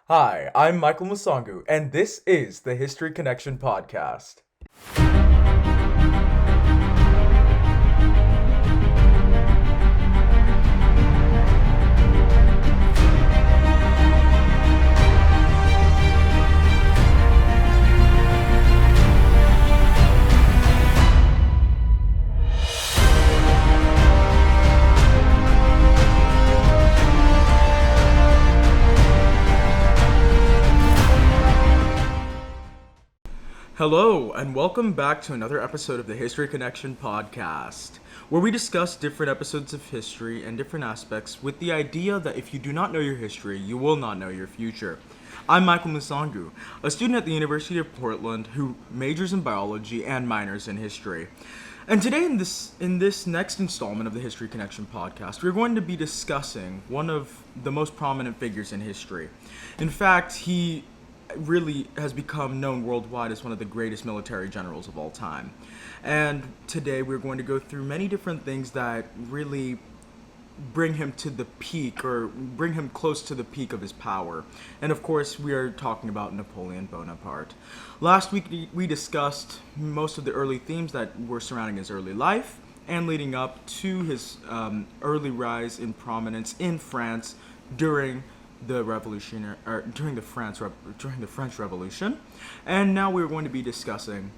Hi, I'm Michael Musangu, and this is the History Connection podcast. Hello, and welcome back to another episode of the History Connection podcast, where we discuss different episodes of history and different aspects with the idea that if you do not know your history, you will not know your future. I'm Michael Musangu, a student at the University of Portland who majors in biology and minors in history. And today in this next installment of the History Connection podcast, we're going to be discussing one of the most prominent figures in history. In fact, he really has become known worldwide as one of the greatest military generals of all time. And today we're going to go through many different things that really bring him to the peak, or bring him close to the peak of his power. And of course, we are talking about Napoleon Bonaparte. Last week we discussed most of the early themes that were surrounding his early life and leading up to his early rise in prominence in France during the during the French Revolution. And now we're going to be discussing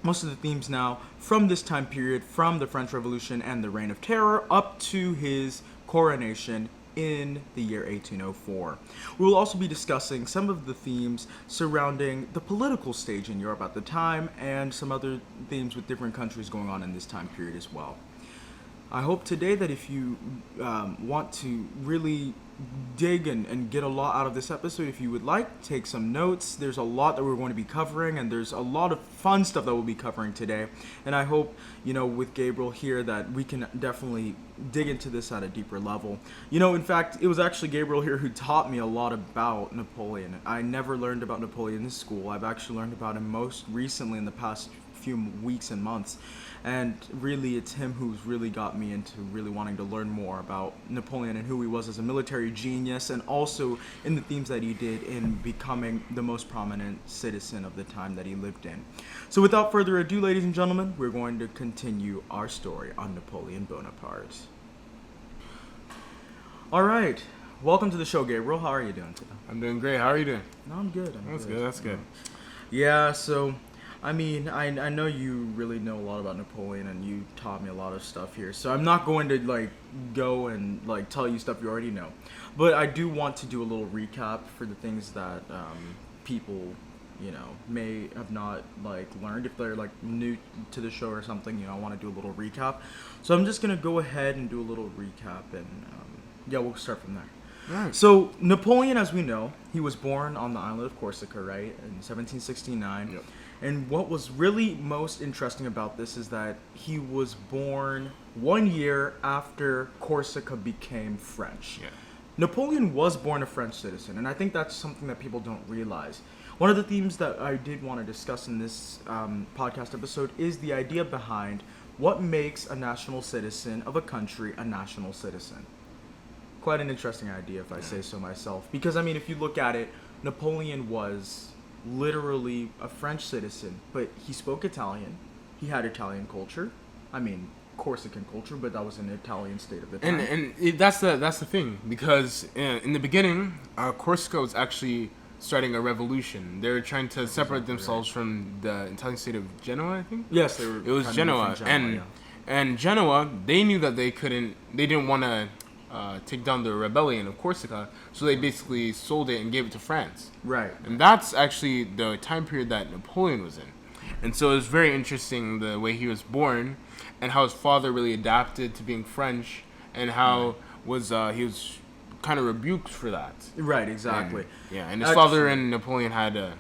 most of the themes now from this time period, from the French Revolution and the Reign of Terror up to his coronation in the year 1804. We will also be discussing some of the themes surrounding the political stage in Europe at the time and some other themes with different countries going on in this time period as well. I hope today that if you want to really dig and get a lot out of this episode, if you would like, take some notes. There's a lot that we're going to be covering, and there's a lot of fun stuff that we'll be covering today. And I hope, with Gabriel here, that we can definitely dig into this at a deeper level. In fact, it was actually Gabriel here who taught me a lot about Napoleon. I never learned about Napoleon in school. I've actually learned about him most recently in the past few weeks and months. And really, it's him who's really got me into really wanting to learn more about Napoleon and who he was as a military genius, and also in the themes that he did in becoming the most prominent citizen of the time that he lived in. So without further ado, ladies and gentlemen, we're going to continue our story on Napoleon Bonaparte. All right. Welcome to the show, Gabriel. How are you doing today? I'm doing great. How are you doing? No, I'm good. That's good. Yeah, so I know you really know a lot about Napoleon, and you taught me a lot of stuff here. So I'm not going to go and tell you stuff you already know, but I do want to do a little recap for the things that people may have not learned if they're new to the show or something. I want to do a little recap. So I'm just gonna go ahead and do a little recap, and we'll start from there. Right. So Napoleon, as we know, he was born on the island of Corsica, right, in 1769. Yep. And what was really most interesting about this is that he was born 1 year after Corsica became French. Yeah. Napoleon was born a French citizen, and I think that's something that people don't realize. One of the themes that I did want to discuss in this podcast episode is the idea behind what makes a national citizen of a country a national citizen. Quite an interesting idea, if I say so myself. Because, if you look at it, Napoleon was literally a French citizen, but he spoke Italian. He had Italian culture. Corsican culture, but that was an Italian state of the time. And that's the thing, because in the beginning, Corsica was actually starting a revolution. They were trying to separate themselves from the Italian state of Genoa, I think. Yes, they were. It was Genoa, and Genoa. They knew that they didn't want to take down the rebellion of Corsica, so they basically sold it and gave it to France. Right. And that's actually the time period that Napoleon was in. And so it was very interesting the way he was born, and how his father really adapted to being French, and how he was kind of rebuked for that. Right, exactly. And his father and Napoleon had a...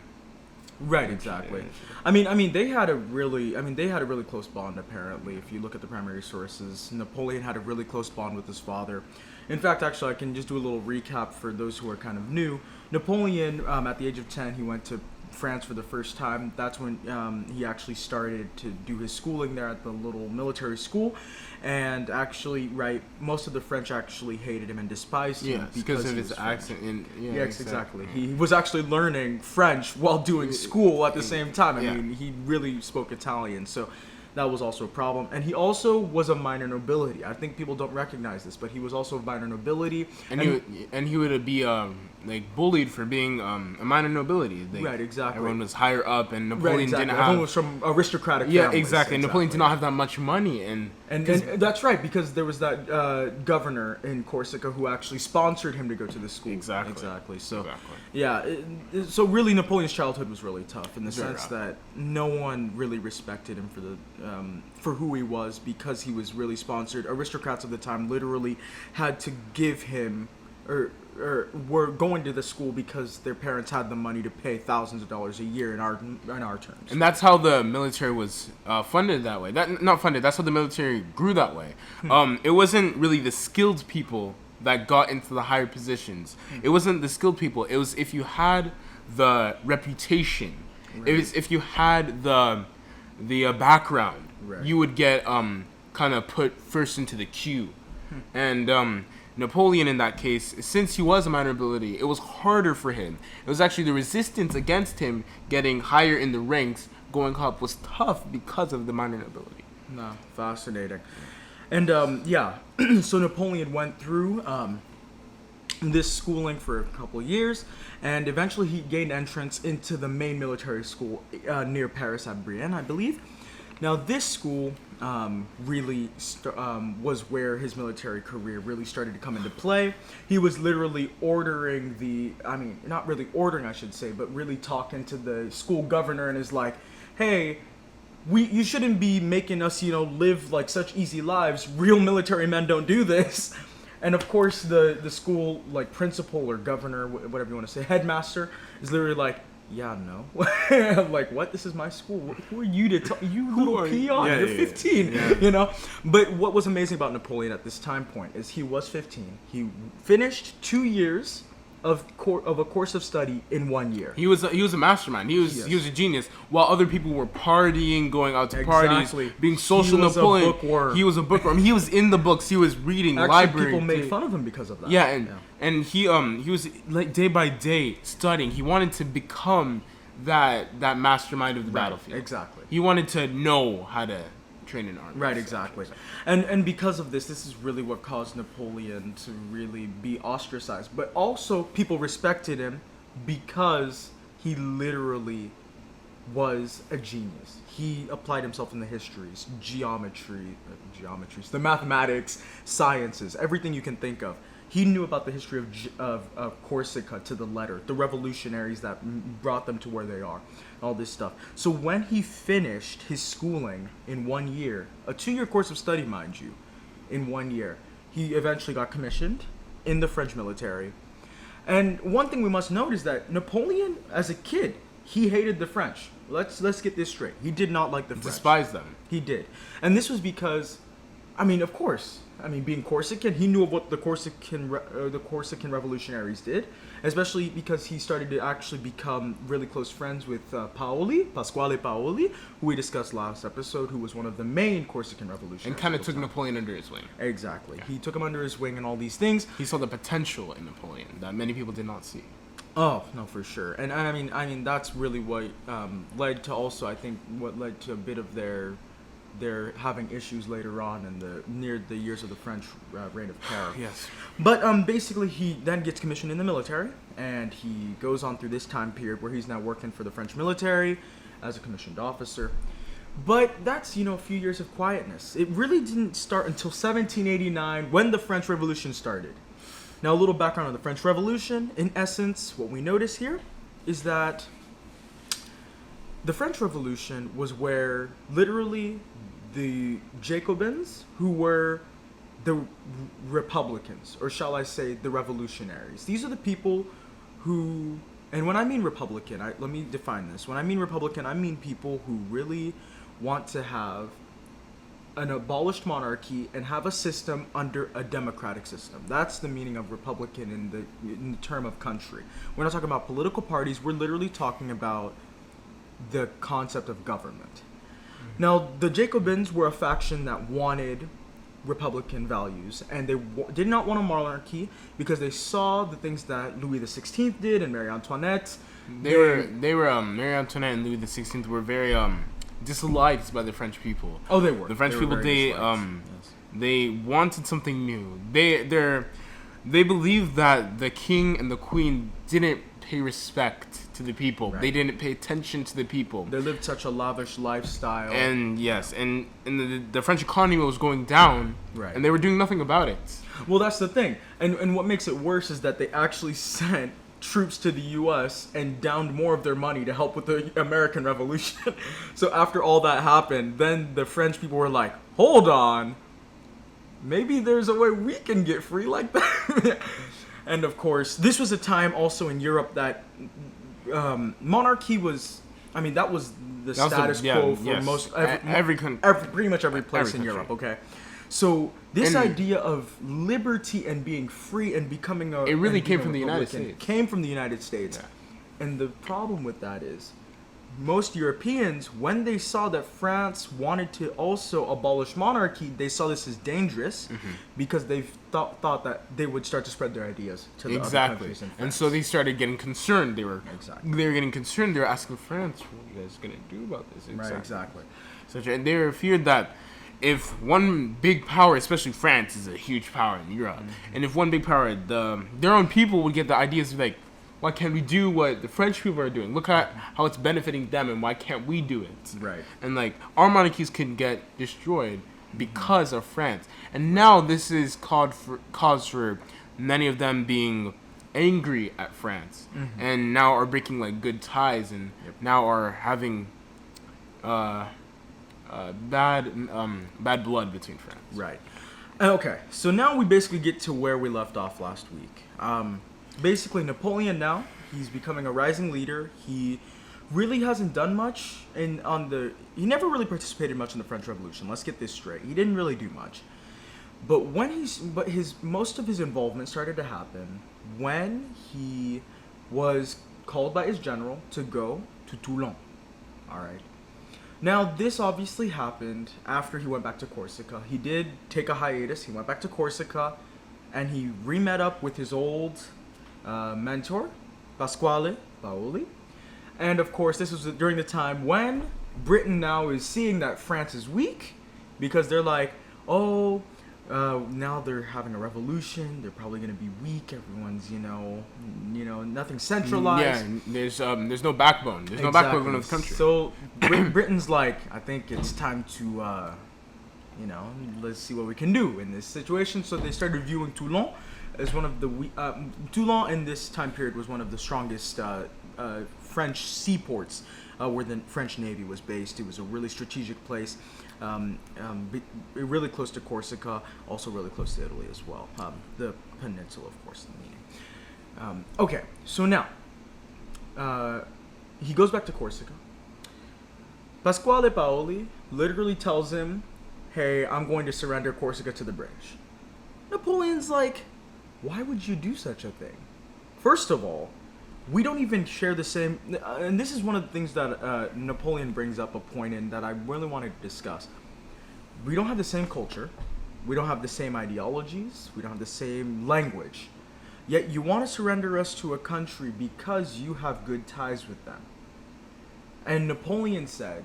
Right, exactly. They had a really close bond, apparently. If you look at the primary sources, Napoleon had a really close bond with his father. In fact, actually, I can just do a little recap for those who are kind of new. Napoleon, at the age of 10, he went to France for the first time. That's when he actually started to do his schooling there at the little military school. And actually, right, most of the French actually hated him and despised him because of he his was French. accent. Yes, exactly. He was actually learning French while doing school at the same time. I mean, he really spoke Italian, so that was also a problem. And he also was a minor nobility. I think people don't recognize this, but he was also a minor nobility. And he would be like bullied for being a minor nobility. Right, exactly. Everyone was higher up, and Napoleon didn't have. Everyone was from aristocratic Yeah, families. exactly. Napoleon did not have that much money, and that's right, because there was that governor in Corsica who actually sponsored him to go to the school. Exactly. So, yeah. So really, Napoleon's childhood was really tough in the sense that no one really respected him for who he was, because he was really sponsored. Aristocrats of the time literally had to give him or were going to the school because their parents had the money to pay thousands of dollars a year in our terms. And that's how the military was funded that way. That's how the military grew that way. It wasn't really the skilled people that got into the higher positions. It wasn't the skilled people. It was if you had the reputation. Right. It was if you had the background. Right. You would get kind of put first into the queue. And Napoleon, in that case, since he was a minor nobility, it was harder for him. It was actually the resistance against him getting higher in the ranks, going up, was tough because of the minor nobility. No, fascinating. And so Napoleon went through this schooling for a couple of years, and eventually he gained entrance into the main military school near Paris at Brienne, I believe. Now, this school really was where his military career really started to come into play. He was literally not really ordering, I should say, but really talking to the school governor and is like, hey, you shouldn't be making us, live like such easy lives. Real military men don't do this. And of course, the school like principal or governor, whatever you want to say, headmaster, is literally like, yeah, no. I'm like, what? This is my school. Who are you to tell? You little peon. You're 15. But what was amazing about Napoleon at this time point is he was 15. He finished 2 years of a course of study in 1 year. He was a mastermind. He was a genius. While other people were partying, going out to parties, being social. Napoleon, he was a bookworm. He was in the books. He was reading library. People made fun of him because of that. And he was like day by day studying. He wanted to become that mastermind of the battlefield. Exactly. He wanted to know how to train an army. Right, exactly. And because of this is really what caused Napoleon to really be ostracized. But also people respected him because he literally was a genius. He applied himself in the histories, geometries, the mathematics, sciences, everything you can think of. He knew about the history of Corsica to the letter, the revolutionaries that brought them to where they are, all this stuff. So when he finished his schooling in 1 year, a 2-year course of study, mind you, in 1 year, he eventually got commissioned in the French military. And one thing we must note is that Napoleon, as a kid, he hated the French. Let's get this straight. He did not like the French. Despised them. He did. And this was because, of course, being Corsican, he knew of what the Corsican revolutionaries did, especially because he started to actually become really close friends with Pasquale Paoli, who we discussed last episode, who was one of the main Corsican revolutionaries. And kind of took Napoleon under his wing. Exactly. Yeah. He took him under his wing and all these things. He saw the potential in Napoleon that many people did not see. Oh, no, for sure. And that's really what led to also, I think, what led to a bit of their having issues later on in near the years of the French reign of terror. Yes. But basically he then gets commissioned in the military, and he goes on through this time period where he's now working for the French military as a commissioned officer. But that's, a few years of quietness. It really didn't start until 1789 when the French Revolution started. Now, a little background on the French Revolution. In essence, what we notice here is that the French Revolution was where literally the Jacobins, who were the Republicans, or shall I say the revolutionaries. These are the people who, and when I mean Republican, let me define this. When I mean Republican, I mean people who really want to have an abolished monarchy and have a system under a democratic system. That's the meaning of Republican in the term of country. We're not talking about political parties. We're literally talking about the concept of government. Now, the Jacobins were a faction that wanted Republican values, and they did not want a monarchy because they saw the things that Louis XVI did and Marie Antoinette. Marie Antoinette and Louis XVI were very disliked by the French people. Oh, they were. The French people, they wanted something new. They believed that the king and the queen didn't pay respect to the people. Right. They didn't pay attention to the people. They lived such a lavish lifestyle. And yes, and the French economy was going down, right, and they were doing nothing about it. Well, that's the thing. And what makes it worse is that they actually sent troops to the U.S. and downed more of their money to help with the American Revolution. So after all that happened, then the French people were like, hold on, maybe there's a way we can get free like that. And of course, this was a time also in Europe that monarchy was, I mean, that was the status quo for pretty much every place in Europe, okay? So this idea of liberty and being free and becoming a... It really came from the United States. Came from the United States. Yeah. And the problem with that is, most Europeans, when they saw that France wanted to also abolish monarchy, they saw this as dangerous because they thought that they would start to spread their ideas to the other countries in France. And so they started getting concerned. They were getting concerned. They were asking France, "What are you guys gonna do about this?" Exactly. So and they were feared that if one big power, especially France, is a huge power in Europe, and if one big power, their own people would get the ideas of like, why can't we do what the French people are doing? Look at how it's benefiting them, and why can't we do it? Right. And like our monarchies can get destroyed because of France. And now this is cause for many of them being angry at France, and now are breaking like good ties, and now are having bad blood between France. Right. Okay. So now we basically get to where we left off last week. Basically, Napoleon now, he's becoming a rising leader. He really hasn't done much he never really participated much in the French Revolution. Let's get this straight. He didn't really do much. But most of his involvement started to happen when he was called by his general to go to Toulon. All right. Now, this obviously happened after he went back to Corsica. He did take a hiatus. He went back to Corsica, and he re-met up with his old mentor, Pasquale Paoli. And of course, this was during the time when Britain now is seeing that France is weak, because they're like, now they're having a revolution. They're probably going to be weak. Everyone's, nothing centralized. Yeah, there's no backbone. There's no backbone of the country. So Britain's like, I think it's time to, let's see what we can do in this situation. So they started viewing Toulon as one of the Toulon in this time period was one of the strongest French seaports where the French Navy was based. It was a really strategic place, really close to Corsica, also really close to Italy as well. The peninsula, of course. Okay, so now he goes back to Corsica. Pasquale Paoli literally tells him, "Hey, I'm going to surrender Corsica to the British." Napoleon's like, why would you do such a thing? First of all, we don't even share the same... And this is one of the things that Napoleon brings up a point in that I really wanted to discuss. We don't have the same culture. We don't have the same ideologies. We don't have the same language. Yet you want to surrender us to a country because you have good ties with them. And Napoleon said,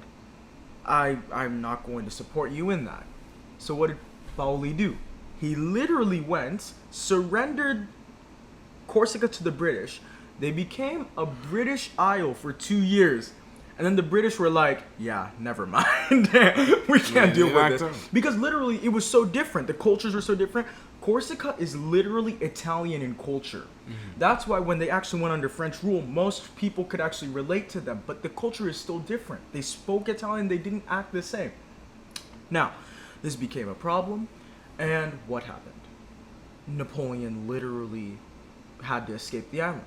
I'm not going to support you in that. So what did Paoli do? He literally went, surrendered Corsica to the British. They became a British Isle for 2 years. And then the British were like, yeah, never mind. We can't deal with this. Because literally, it was so different. The cultures were so different. Corsica is literally Italian in culture. That's why when they actually went under French rule, most people could actually relate to them. But the culture is still different. They spoke Italian. They didn't act the same. Now, this became a problem. And what happened? Napoleon literally had to escape the island.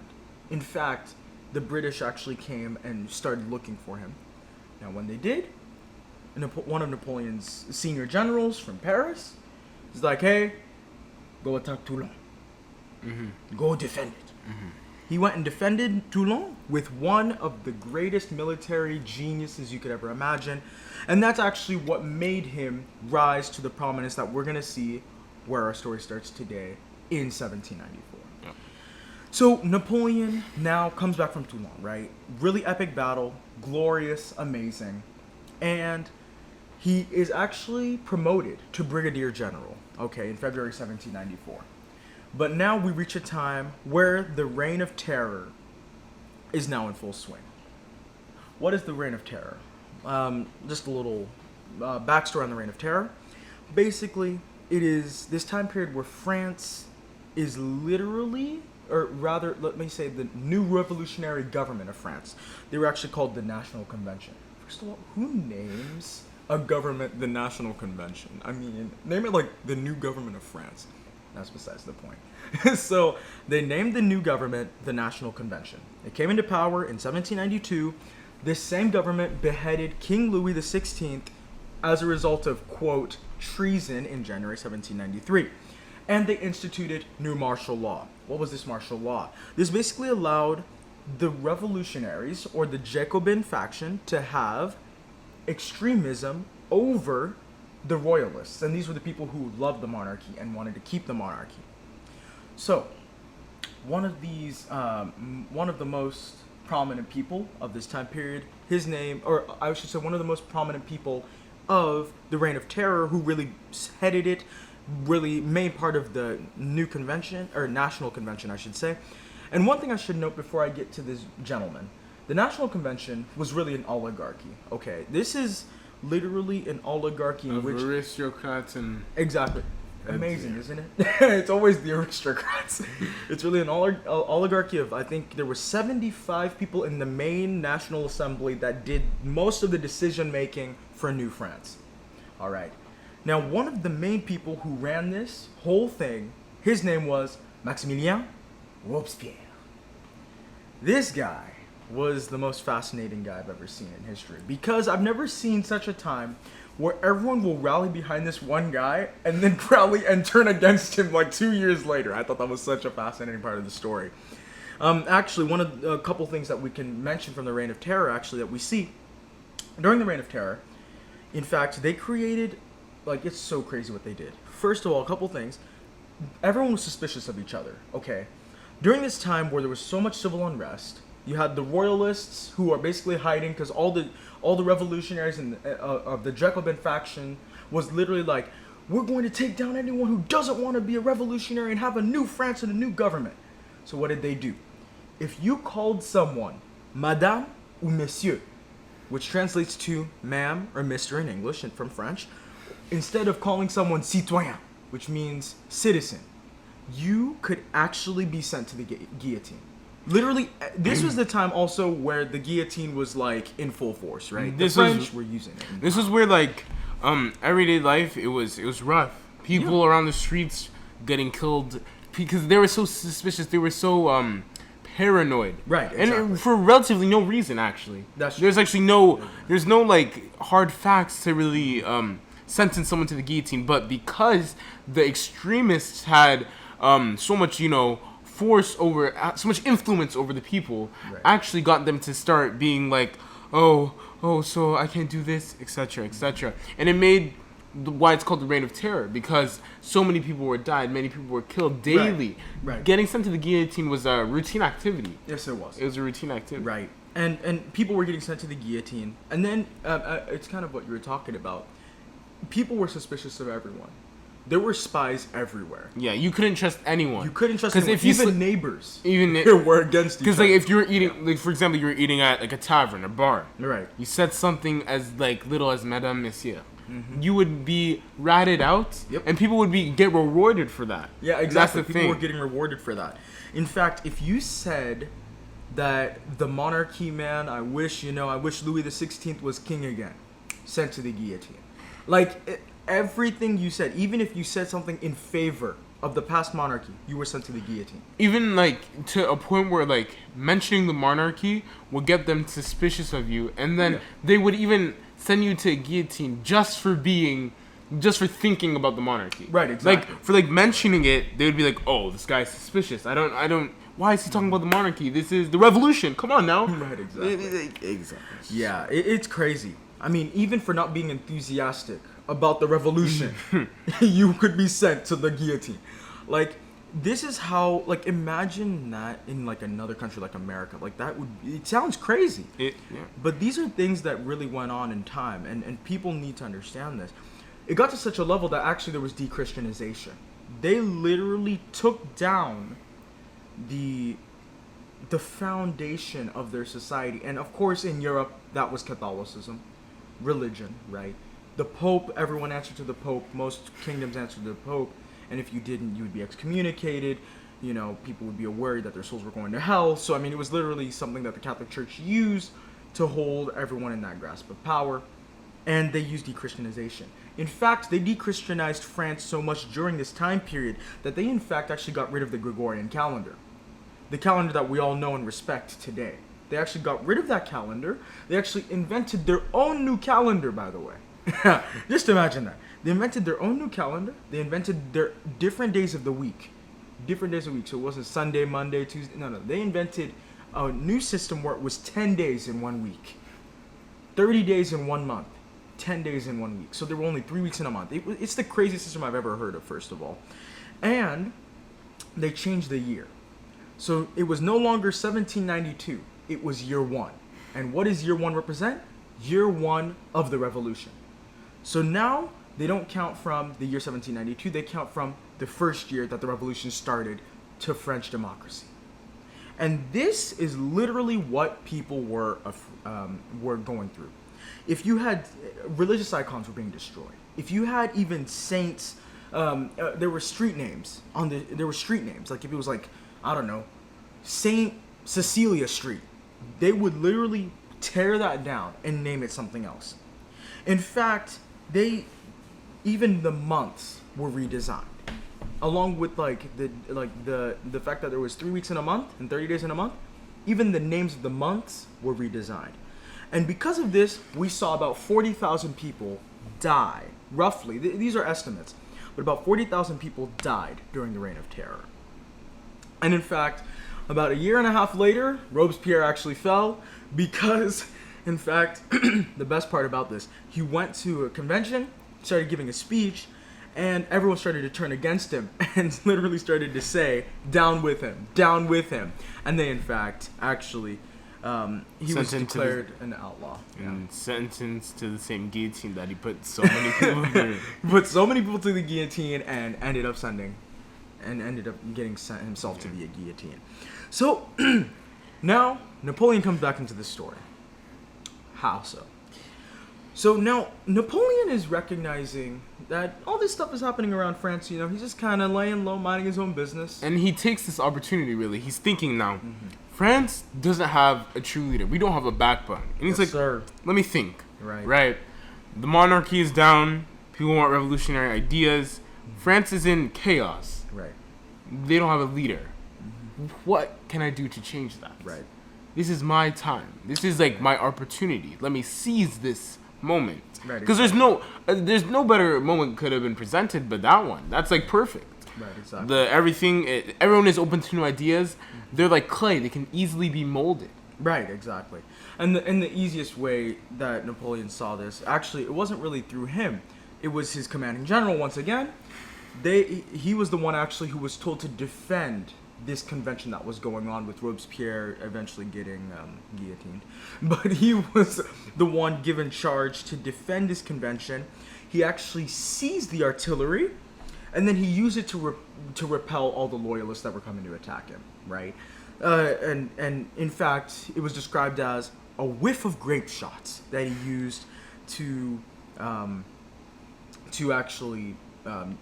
In fact, the British actually came and started looking for him. Now, when they did, one of Napoleon's senior generals from Paris is like, hey, go attack Toulon. Go defend it. He went and defended Toulon with one of the greatest military geniuses you could ever imagine. And that's actually what made him rise to the prominence that we're going to see where our story starts today in 1794. Yep. So Napoleon now comes back from Toulon, right? Really epic battle, glorious, amazing. And he is actually promoted to brigadier general, okay, in February 1794. But now we reach a time where the Reign of Terror is now in full swing. What is the Reign of Terror? Just a little backstory on the Reign of Terror. Basically, it is this time period where France is literally, or rather, let me say, the new revolutionary government of France. They were actually called the National Convention. First of all, who names a government the National Convention? I mean, name it like the new government of France. That's besides the point. So they named the new government the National Convention. It came into power in 1792. This same government beheaded King Louis XVI as a result of, quote, treason in January 1793. And they instituted new martial law. What was this martial law? This basically allowed the revolutionaries, or the Jacobin faction, to have extremism over the royalists, and these were the people who loved the monarchy and wanted to keep the monarchy. So, one of the most prominent people of this time period, his name, or I should say, one of the most prominent people of the Reign of Terror, who really headed it, really made part of the new convention, or National Convention, I should say. And one thing I should note before I get to this gentleman, the National Convention was really an oligarchy. Okay, this is literally an oligarchy in which aristocrats and exactly amazing, isn't it? It's always the aristocrats. It's really an oligarchy of, I think there were 75 people in the main National Assembly that did most of the decision making for New France. All right. Now, one of the main people who ran this whole thing, his name was Maximilien Robespierre. This guy was the most fascinating guy I've ever seen in history, because I've never seen such a time where everyone will rally behind this one guy and then rally and turn against him like 2 years later. I thought that was such a fascinating part of the story. Actually, a couple things that we can mention from the Reign of Terror, actually, that we see during the Reign of Terror, in fact, they created, like, it's so crazy what they did. First of all, a couple things. Everyone was suspicious of each other, okay? During this time where there was so much civil unrest, you had the royalists who are basically hiding because all the revolutionaries of the Jacobin faction was literally like, we're going to take down anyone who doesn't want to be a revolutionary and have a new France and a new government. So what did they do? If you called someone Madame ou Monsieur, which translates to ma'am or mister in English and from French, instead of calling someone citoyen, which means citizen, you could actually be sent to the guillotine. Literally, this was the time also where the guillotine was like in full force, right? The French were using it. This is where, like, everyday life, it was rough. People around the streets getting killed because they were so suspicious. They were so paranoid, right? Exactly. And for relatively no reason, actually. That's true. There's actually there's no like hard facts to really sentence someone to the guillotine, but because the extremists had so much, force over, so much influence over the people, right, actually got them to start being like, oh, so I can't do this, etc., etc. And it made why it's called the Reign of Terror, because so many people were died, many people were killed daily. Right. Getting sent to the guillotine was a routine activity. Yes, it was. It was a routine activity. Right. And people were getting sent to the guillotine. And then it's kind of what you were talking about. People were suspicious of everyone. There were spies everywhere. Yeah, you couldn't trust anyone. You couldn't trust anyone. Even neighbors were against each other. Because, like, if you were eating, like, for example, you were eating at, like, a tavern, a bar. Right. You said something as, like, little as Madame, Monsieur. Mm-hmm. You would be ratted out, and people would get rewarded for that. Yeah, exactly. People were getting rewarded for that. In fact, if you said that the monarchy, man, I wish Louis XVI was king again, sent to the guillotine. Like, everything you said, even if you said something in favor of the past monarchy, you were sent to the guillotine. Even, like, to a point where, like, mentioning the monarchy would get them suspicious of you, and then they would even send you to a guillotine just for thinking about the monarchy. Right, exactly. Like, for, like, mentioning it, they would be like, oh, this guy's suspicious. Why is he talking about the monarchy? This is the revolution. Come on now. Right, exactly. Exactly. Yeah, it's crazy. I mean, even for not being enthusiastic about the revolution, you could be sent to the guillotine. Like, this is how, like, imagine that in, like, another country like America. Like, it sounds crazy. Yeah. But these are things that really went on in time, and people need to understand this. It got to such a level that actually there was de-Christianization. They literally took down the foundation of their society. And of course in Europe, that was Catholicism, religion, right? The Pope, everyone answered to the Pope. Most kingdoms answered to the Pope. And if you didn't, you would be excommunicated. You know, people would be worried that their souls were going to hell. So, I mean, it was literally something that the Catholic Church used to hold everyone in that grasp of power. And they used de-Christianization. In fact, they de-Christianized France so much during this time period that they, in fact, actually got rid of the Gregorian calendar. The calendar that we all know and respect today. They actually got rid of that calendar. They actually invented their own new calendar, by the way. Just imagine that. They invented their own new calendar. They invented their different days of the week. Different days of the week. So it wasn't Sunday, Monday, Tuesday. No. They invented a new system where it was 10 days in 1 week. 30 days in 1 month. 10 days in 1 week. So there were only 3 weeks in a month. It's the craziest system I've ever heard of, first of all. And they changed the year. So it was no longer 1792. It was year 1. And what does year 1 represent? Year 1 of the revolution. So now they don't count from the year 1792. They count from the first year that the revolution started to French democracy. And this is literally what people were going through. If you had religious icons were being destroyed. If you had even saints, there were street names there were street names. Like if it was like, I don't know, Saint Cecilia Street, they would literally tear that down and name it something else. In fact, even the months were redesigned, along with the fact that there was 3 weeks in a month and 30 days in a month. Even the names of the months were redesigned, and because of this, we saw about 40,000 people die. Roughly, these are estimates, but about 40,000 people died during the Reign of Terror. And in fact, about a year and a half later, Robespierre actually fell because, in fact, the best part about this, he went to a convention, started giving a speech, and everyone started to turn against him and literally started to say, down with him, down with him. And they, in fact, actually, he was declared an outlaw. And sentenced to the same guillotine that he put so many people through. He put so many people to the guillotine and ended up getting sent himself to the guillotine. So, now, Napoleon comes back into the story. How so? So now, Napoleon is recognizing that all this stuff is happening around France. You know, he's just kind of laying low, minding his own business. And he takes this opportunity, really. He's thinking now, France doesn't have a true leader. We don't have a backbone. And he's let me think. Right. The monarchy is down. People want revolutionary ideas. France is in chaos. Right. They don't have a leader. What can I do to change that? Right. This is my time. This is like my opportunity. Let me seize this moment. Right. Because there's no better moment could have been presented but that one. That's like perfect. Right. Exactly. Everyone is open to new ideas. They're like clay. They can easily be molded. Right. Exactly. And the easiest way that Napoleon saw this, actually, it wasn't really through him. It was his commanding general once again. He was the one actually who was told to defend this convention that was going on, with Robespierre eventually getting guillotined. But he was the one given charge to defend this convention. He actually seized the artillery, and then he used it to repel all the loyalists that were coming to attack him, right? And in fact, it was described as a whiff of grape shots that he used to actually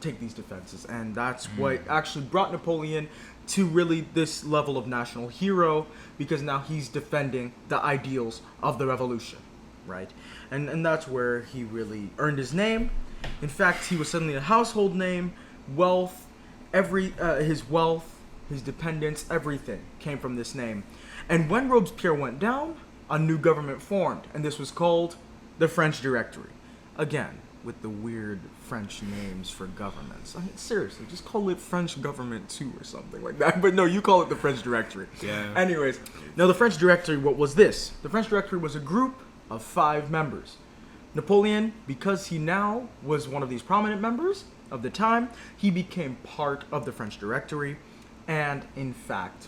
take these defenses. And that's what actually brought Napoleon to really this level of national hero, because now he's defending the ideals of the revolution, right? And that's where he really earned his name. In fact, he was suddenly a household name. Wealth, his wealth, his dependence, everything came from this name. And when Robespierre went down, a new government formed, and this was called the French Directory. Again, with the weird French names for governments. I mean, seriously, just call it French Government 2 or something like that. But no, you call it the French Directory. Yeah. Anyways, now the French Directory, what was this? The French Directory was a group of 5 members. Napoleon, because he now was one of these prominent members of the time, he became part of the French Directory, and in fact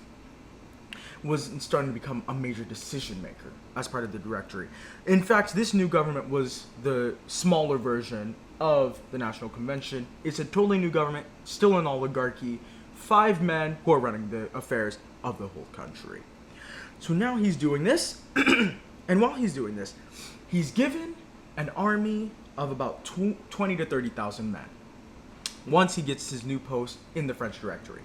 was starting to become a major decision maker as part of the Directory. In fact, this new government was the smaller version of the National Convention. It's a totally new government, still an oligarchy, 5 men who are running the affairs of the whole country. So now he's doing this, and while he's doing this, he's given an army of about 20 to 30,000 men once he gets his new post in the French Directory.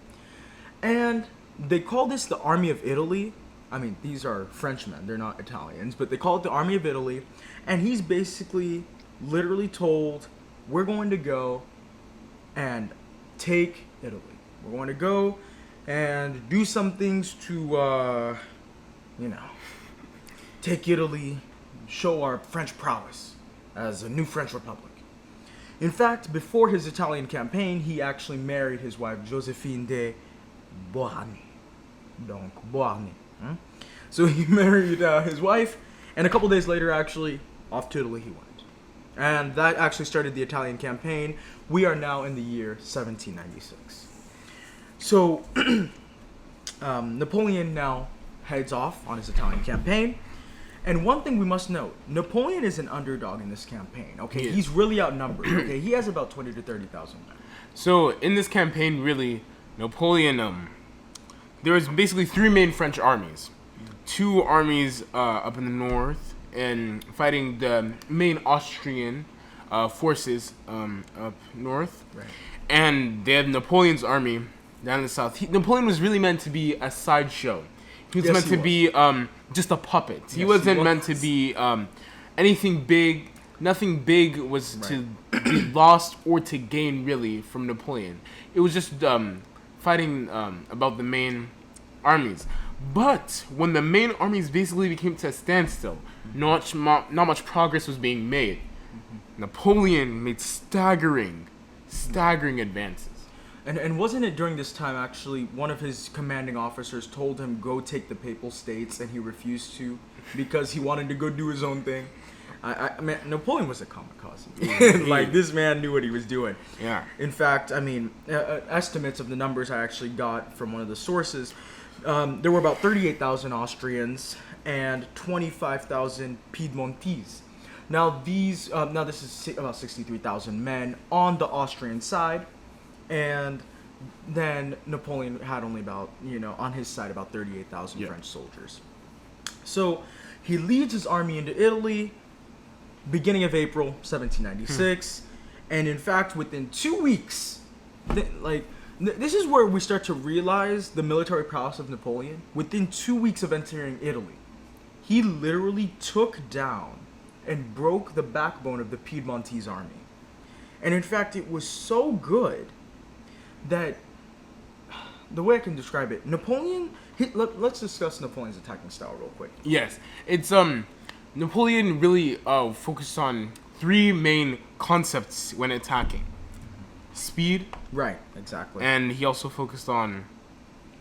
And they call this the Army of Italy. I mean, these are Frenchmen, they're not Italians, but they call it the Army of Italy. And he's basically literally told, we're going to go and take Italy. We're going to go and do some things to, take Italy, show our French prowess as a new French Republic. In fact, before his Italian campaign, he actually married his wife, Josephine de Beauharnais. Donc, Beauharnais. So he married his wife, and a couple days later, actually, off to Italy he went. And that actually started the Italian campaign. We are now in the year 1796. So, Napoleon now heads off on his Italian campaign. And one thing we must note, Napoleon is an underdog in this campaign, okay? He's really outnumbered, okay? He has about 20 to 30,000 men. So, in this campaign, really, Napoleon, there was basically 3 main French armies. 2 armies up in the north and fighting the main Austrian forces up north. Right. And they had Napoleon's army down in the south. Napoleon was really meant to be a sideshow. He was meant to be just a puppet. He wasn't meant to be anything big. Nothing big was to be lost or to gain, really, from Napoleon. It was just fighting about the main armies. But when the main armies basically became to a standstill, not much progress was being made. Napoleon made staggering advances. And wasn't it during this time, actually, one of his commanding officers told him go take the Papal States, and he refused to because he wanted to go do his own thing? I mean, Napoleon was a kamikaze. Like, this man knew what he was doing. Yeah. In fact, I mean, estimates of the numbers I actually got from one of the sources, there were about 38,000 Austrians and 25,000 Piedmontese. Now, this is about 63,000 men on the Austrian side. And then Napoleon had only about, on his side, about 38,000 French soldiers. So he leads his army into Italy, beginning of April 1796. And in fact, within 2 weeks, this is where we start to realize the military prowess of Napoleon. Within 2 weeks of entering Italy, he literally took down and broke the backbone of the Piedmontese army. And in fact, it was so good that the way I can describe it, let's discuss Napoleon's attacking style real quick. Yes, it's Napoleon really focused on 3 main concepts when attacking: speed, Right, exactly. and he also focused on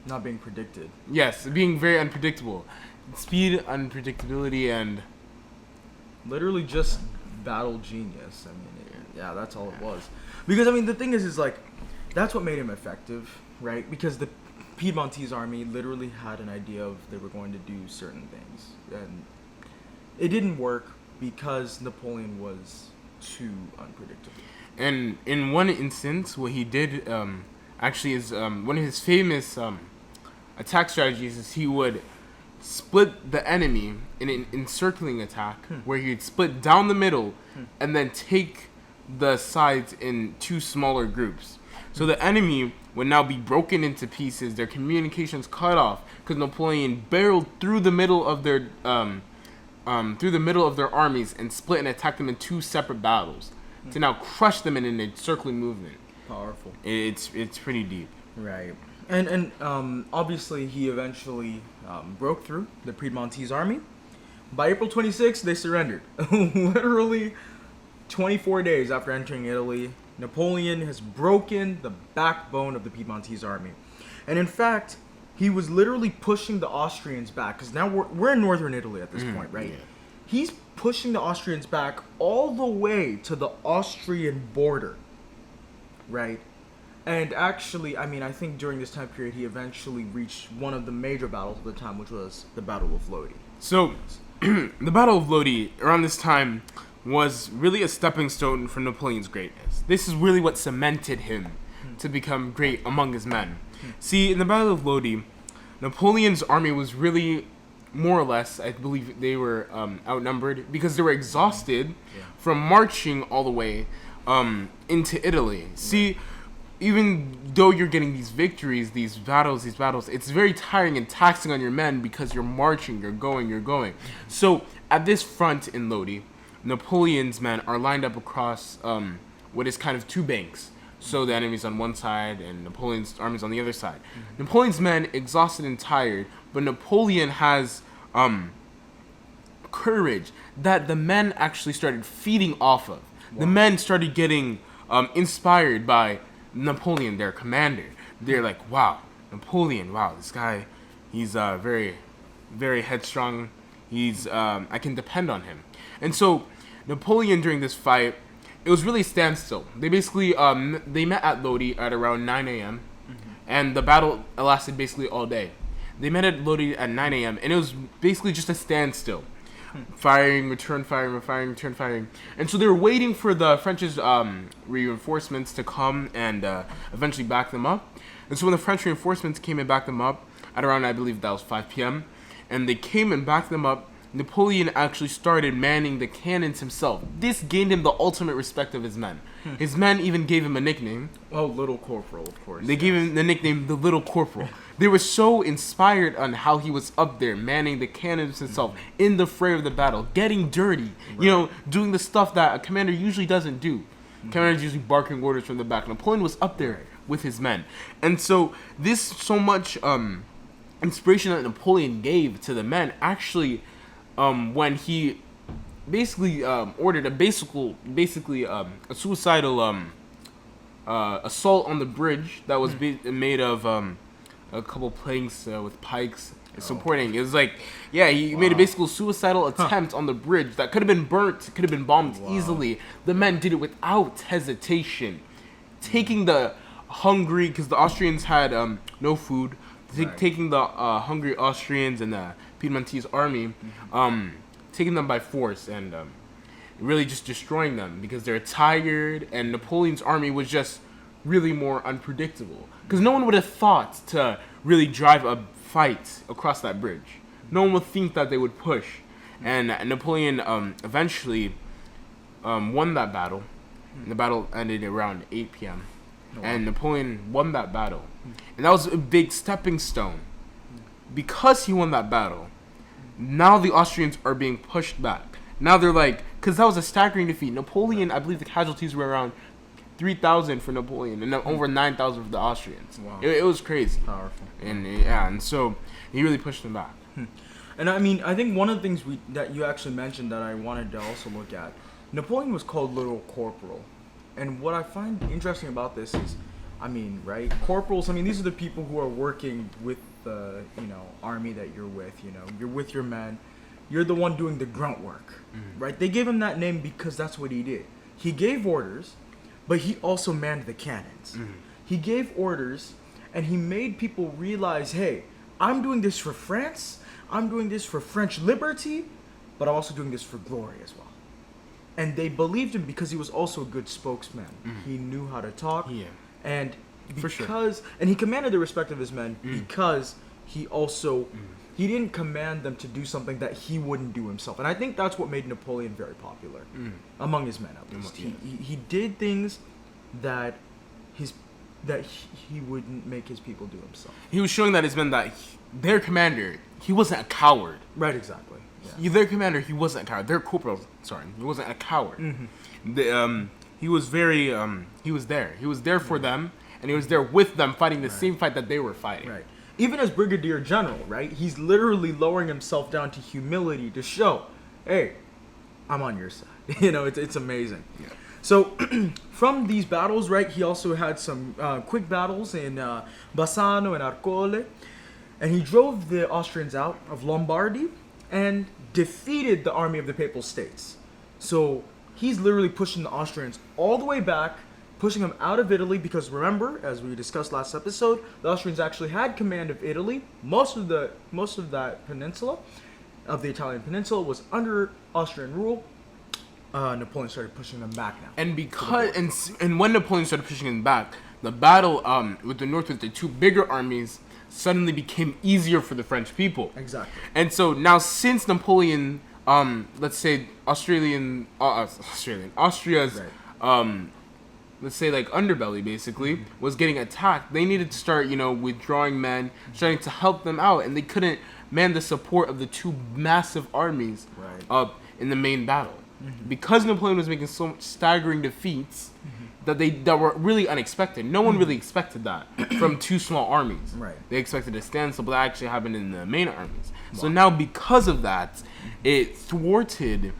Not being predicted. yes, being very unpredictable. Speed, unpredictability, and Literally just battle genius. I mean, yeah, that's all it was. Because, I mean, the thing is like, that's what made him effective, right? Because the Piedmontese army literally had an idea of they were going to do certain things. And it didn't work because Napoleon was too unpredictable. And in one instance, what he did actually is one of his famous attack strategies is he would split the enemy in an encircling attack where he'd split down the middle and then take the sides in 2 smaller groups. So the enemy would now be broken into pieces, their communications cut off, because Napoleon barreled through the middle of their armies and split and attacked them in 2 separate battles to now crush them in an encircling movement. Powerful. It's pretty deep. Right. And obviously he eventually broke through the Piedmontese army. By April 26th, they surrendered. Literally 24 days after entering Italy, Napoleon has broken the backbone of the Piedmontese army. And in fact, he was literally pushing the Austrians back, because now we're in northern Italy at this point, right? Yeah. He's pushing the Austrians back all the way to the Austrian border, right? And actually, I mean, I think during this time period, he eventually reached one of the major battles of the time, which was the Battle of Lodi. So, the Battle of Lodi, around this time, was really a stepping stone for Napoleon's greatness. This is really what cemented him to become great among his men. See, in the Battle of Lodi, Napoleon's army was really, more or less, I believe they were outnumbered because they were exhausted from marching all the way into Italy. See, even though you're getting these victories, these battles, it's very tiring and taxing on your men because you're marching, you're going. So, at this front in Lodi, Napoleon's men are lined up across what is kind of two banks. So the enemy's on one side and Napoleon's army's on the other side. Napoleon's men exhausted and tired, but Napoleon has courage that the men actually started feeding off of. Wow. The men started getting inspired by Napoleon, their commander. They're like, wow, Napoleon, wow, this guy, he's very, very headstrong. He's I can depend on him. And so Napoleon during this fight, it was really a standstill. They basically they met at Lodi at around 9 a.m. And the battle lasted basically all day. They met at Lodi at 9 a.m. and it was basically just a standstill. Firing, return firing. And so they were waiting for the French's reinforcements to come and eventually back them up. And so when the French reinforcements came and backed them up at around, I believe that was 5 p.m. and they came and backed them up, Napoleon actually started manning the cannons himself. This gained him the ultimate respect of his men. His men even gave him a nickname. Oh, Little Corporal, of course. They gave him the nickname the Little Corporal. They were so inspired on how he was up there manning the cannons himself in the fray of the battle, getting dirty, doing the stuff that a commander usually doesn't do. Commanders usually barking orders from the back. Napoleon was up there with his men. And so this so much inspiration that Napoleon gave to the men actually when he basically ordered a suicidal assault on the bridge that was made of a couple planks with pikes supporting. It was like, he made a basically suicidal attempt on the bridge that could have been burnt, could have been bombed easily. The men did it without hesitation, taking the hungry, because the Austrians had no food, taking the hungry Austrians and the Piedmontese army, taking them by force and really just destroying them because they're tired, and Napoleon's army was just really more unpredictable because no one would have thought to really drive a fight across that bridge. No one would think that they would push, and Napoleon eventually won that battle. And the battle ended around 8 p.m. And Napoleon won that battle, and that was a big stepping stone. Because he won that battle, now the Austrians are being pushed back. Now they're like, because that was a staggering defeat. Napoleon, I believe the casualties were around 3,000 for Napoleon and over 9,000 for the Austrians. Wow. It was crazy. Powerful. And so he really pushed them back. And I mean, I think one of the things that you actually mentioned that I wanted to also look at, Napoleon was called Little Corporal. And what I find interesting about this is, I mean, right, corporals, I mean, these are the people who are working with the, army that you're with, you're with your men. You're the one doing the grunt work, right? They gave him that name because that's what he did. He gave orders, but he also manned the cannons. He gave orders, and he made people realize, hey, I'm doing this for France, I'm doing this for French liberty, but I'm also doing this for glory as well. And they believed him because he was also a good spokesman. He knew how to talk. Yeah. And For sure. and he commanded the respect of his men because he also he didn't command them to do something that he wouldn't do himself. And I think that's what made Napoleon very popular among his men, at least. He did things that he wouldn't make his people do himself. He was showing that his men that their commander, he wasn't a coward. Right, exactly. Their commander, he wasn't a coward. Their corporal, he wasn't a coward. He was very, he was there. He was there for them, and he was there with them, fighting the same fight that they were fighting. Right. Even as Brigadier General, right? He's literally lowering himself down to humility to show, hey, I'm on your side. You know, it's amazing. Yeah. So from these battles, right, he also had some quick battles in Bassano and Arcole, and he drove the Austrians out of Lombardy and defeated the army of the Papal States. So he's literally pushing the Austrians all the way back, pushing them out of Italy, because remember, as we discussed last episode, the Austrians actually had command of Italy. Most of that peninsula, of the Italian peninsula, was under Austrian rule. Napoleon started pushing them back now. And when Napoleon started pushing them back, the battle with the North with the two bigger armies suddenly became easier for the French people. Exactly. And so now, since Napoleon, let's say Austria's, Right. let's say like underbelly basically, was getting attacked, they needed to start, withdrawing men, starting to help them out, and they couldn't man the support of the two massive armies Right. in the main battle. Because Napoleon was making so staggering defeats that were really unexpected. No one really expected that from two small armies. Right. They expected a standstill, but that actually happened in the main armies. So now, because of that, it thwarted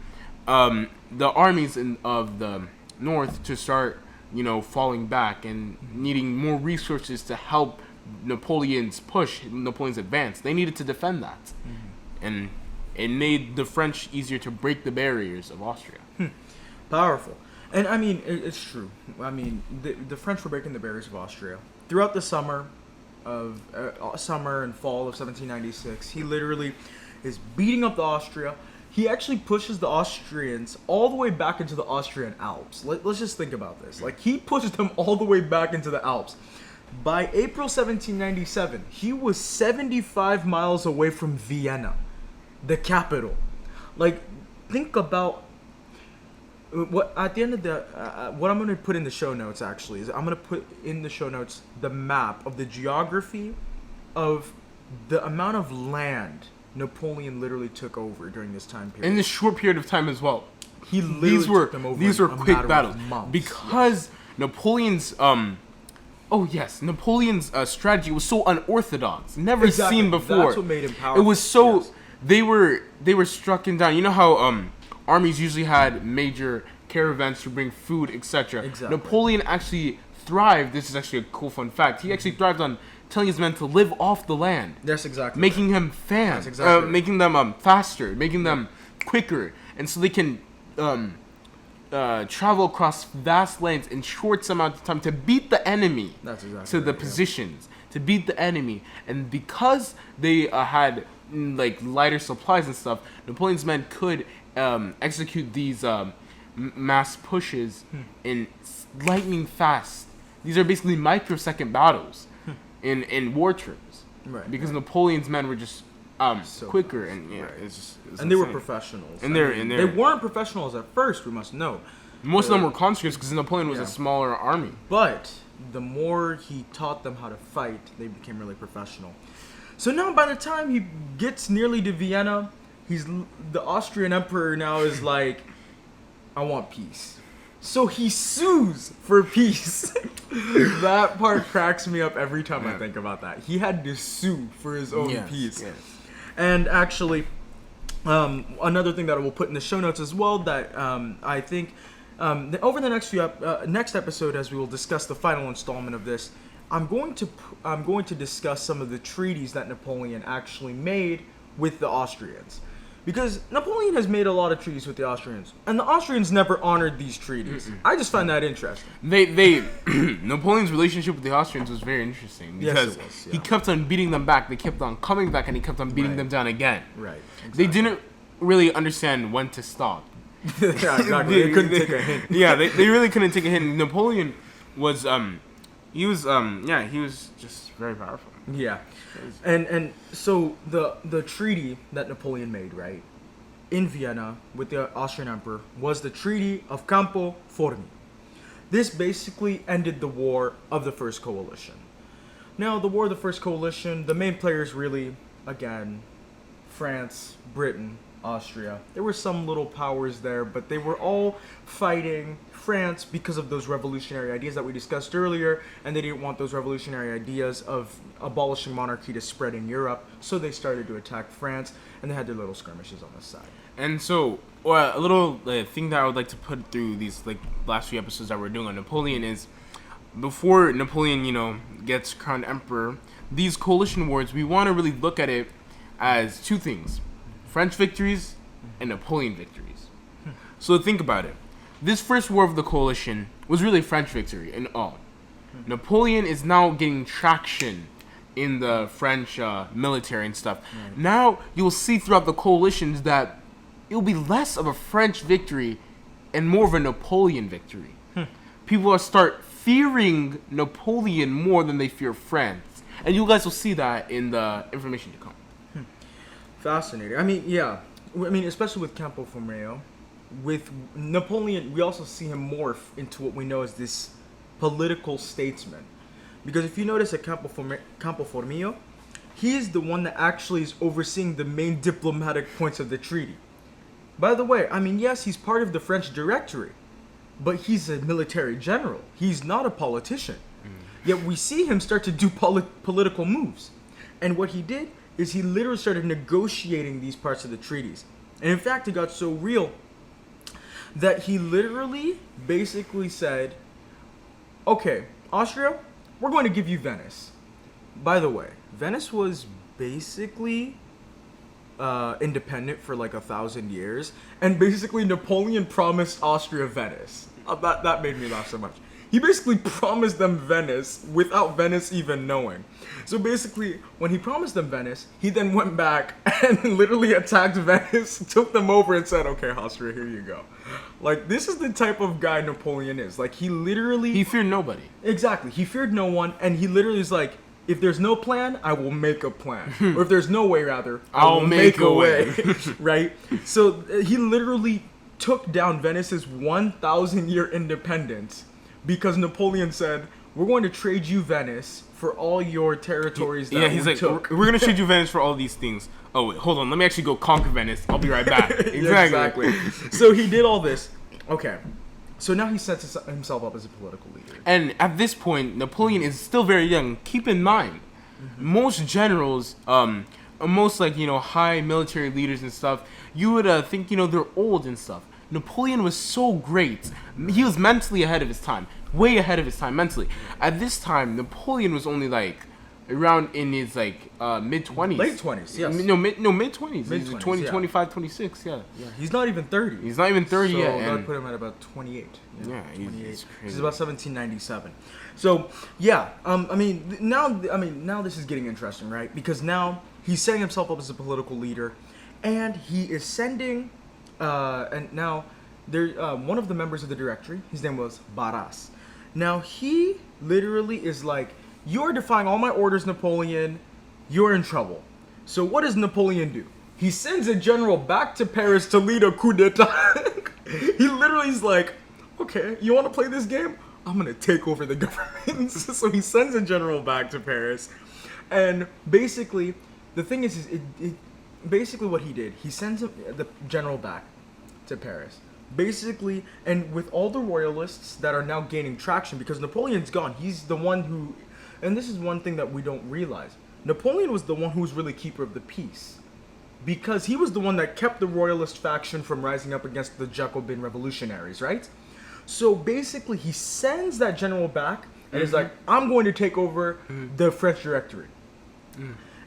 the armies of the North to start, falling back and needing more resources to help Napoleon's advance. They needed to defend that. And it made the French easier to break the barriers of Austria. Powerful. And I mean, it's true. I mean, the French were breaking the barriers of Austria. Throughout the summer and fall of 1796, he literally is beating up the Austria. He actually pushes the Austrians all the way back into the Austrian Alps. Let's just think about this. Like, he pushes them all the way back into the Alps. By April 1797, he was 75 miles away from Vienna, the capital. Like, think about what at the end of the what I'm going to put in the show notes. Actually, is I'm going to put in the show notes the map of the geography of the amount of land Napoleon literally took over during this time period. In this short period of time as well. He literally took them over. These were in a quick matter battles of months. because Napoleon's Napoleon's strategy was so unorthodox, never seen before. That's what made him powerful. It was so Yes. they were strucken down. You know how armies usually had major caravans to bring food, etc. Exactly. Napoleon actually thrived. This is actually a cool fun fact. He actually thrived on telling his men to live off the land. That's exactly making right. him fan, That's exactly right. making them faster, making them quicker, and so they can travel across vast lands in short amount of time to beat the enemy. That's exactly to the right, yeah. positions, to beat the enemy. And because they had like lighter supplies and stuff, Napoleon's men could execute these mass pushes in lightning fast. These are basically microsecond battles in war terms. Right. Because Napoleon's men were just So quicker fast. and Right. it's And they were insane. professionals. And they weren't professionals at first, we must know. Most of them were conscripts because Napoleon was Yeah. a smaller army. But the more he taught them how to fight, they became really professional. So now, by the time he gets nearly to Vienna, the Austrian emperor now is like, I want peace. So he sues for peace. That part cracks me up every time I think about that. He had to sue for his own peace. Yes. And actually, another thing that I will put in the show notes as well, that I think over the next episode, as we will discuss the final installment of this, I'm going to discuss some of the treaties that Napoleon actually made with the Austrians. Because Napoleon has made a lot of treaties with the Austrians, and the Austrians never honored these treaties. I just find that interesting. They Napoleon's relationship with the Austrians was very interesting Yes, because it was, he yeah. kept on beating them back. They kept on coming back, and he kept on beating Right. them down again. Right. They didn't really understand when to stop. Yeah, exactly. They couldn't take a hint. Yeah, they really couldn't take a hint. Napoleon was he was just very powerful. Yeah, and so the treaty that Napoleon made, right, in Vienna with the Austrian emperor was the Treaty of Campo Formio. This basically ended the War of the First Coalition. Now, the War of the First Coalition, the main players really, again, France, Britain, Austria. There were some little powers there, but they were all fighting France because of those revolutionary ideas that we discussed earlier, and they didn't want those revolutionary ideas of abolishing monarchy to spread in Europe, so they started to attack France, and they had their little skirmishes on the side. And so, a little thing that I would like to put through these last few episodes that we're doing on Napoleon is, before Napoleon, gets crowned emperor, these coalition wars, we want to really look at it as two things: French victories and Napoleon victories. So think about it. This first war of the coalition was really French victory in all. Napoleon is now getting traction in the French military and stuff. Now you'll see throughout the coalitions that it'll be less of a French victory and more of a Napoleon victory. People will start fearing Napoleon more than they fear France. And you guys will see that in the information to come. Fascinating. I mean, yeah. I mean, especially with Campo Formio. With Napoleon, we also see him morph into what we know as this political statesman. Because if you notice at Campo Formio, he is the one that actually is overseeing the main diplomatic points of the treaty. By the way, I mean, yes, he's part of the French Directory, but he's a military general. He's not a politician. Yet we see him start to do political moves. And what he did is he literally started negotiating these parts of the treaties. And in fact, it got so real that he literally basically said, okay, Austria, we're going to give you Venice. By the way, Venice was basically independent for like 1,000 years. And basically Napoleon promised Austria Venice. That made me laugh so much. He basically promised them Venice without Venice even knowing. So basically, when he promised them Venice, he then went back and literally attacked Venice, took them over and said, okay, Austria, here you go. Like, this is the type of guy Napoleon is. Like, he literally... He feared nobody. Exactly. He feared no one, and he literally is like, if there's no plan, I will make a plan. Or if there's no way, rather, I'll make a way. Right? So he literally took down Venice's 1,000-year independence because Napoleon said, we're going to trade you Venice for all your territories that he's we like, took. we're going to trade you Venice for all these things. Oh, wait, hold on. Let me actually go conquer Venice. I'll be right back. Exactly. So he did all this. Okay. So now he sets himself up as a political leader. And at this point, Napoleon is still very young. Keep in mind, most generals, most high military leaders and stuff, you would think, they're old and stuff. Napoleon was so great. He was mentally ahead of his time. Way ahead of his time mentally. At this time, Napoleon was only around in his mid-20s. Late 20s, yes. Mid-20s. He's 20, yeah. 25, 26, yeah. Yeah, he's not even 30. He's not even 30 so yet. that would And put him at about 28. yeah, 28. he's crazy. This is about 1797. So, yeah, now this is getting interesting, right? Because now he's setting himself up as a political leader, and he is sending, and now there, one of the members of the directory, his name was Barras. Now, he literally is like, you're defying all my orders, Napoleon. You're in trouble. So what does Napoleon do? He sends a general back to Paris to lead a coup d'etat. He literally is like, okay, you want to play this game? I'm going to take over the government. So he sends a general back to Paris. And basically, the thing is basically what he did, he sends the general back to Paris. Basically, and with all the royalists that are now gaining traction, because Napoleon's gone, he's the one who, and this is one thing that we don't realize, Napoleon was the one who was really keeper of the peace, because he was the one that kept the royalist faction from rising up against the Jacobin revolutionaries, right? So basically, he sends that general back, and is like, I'm going to take over the French Directory.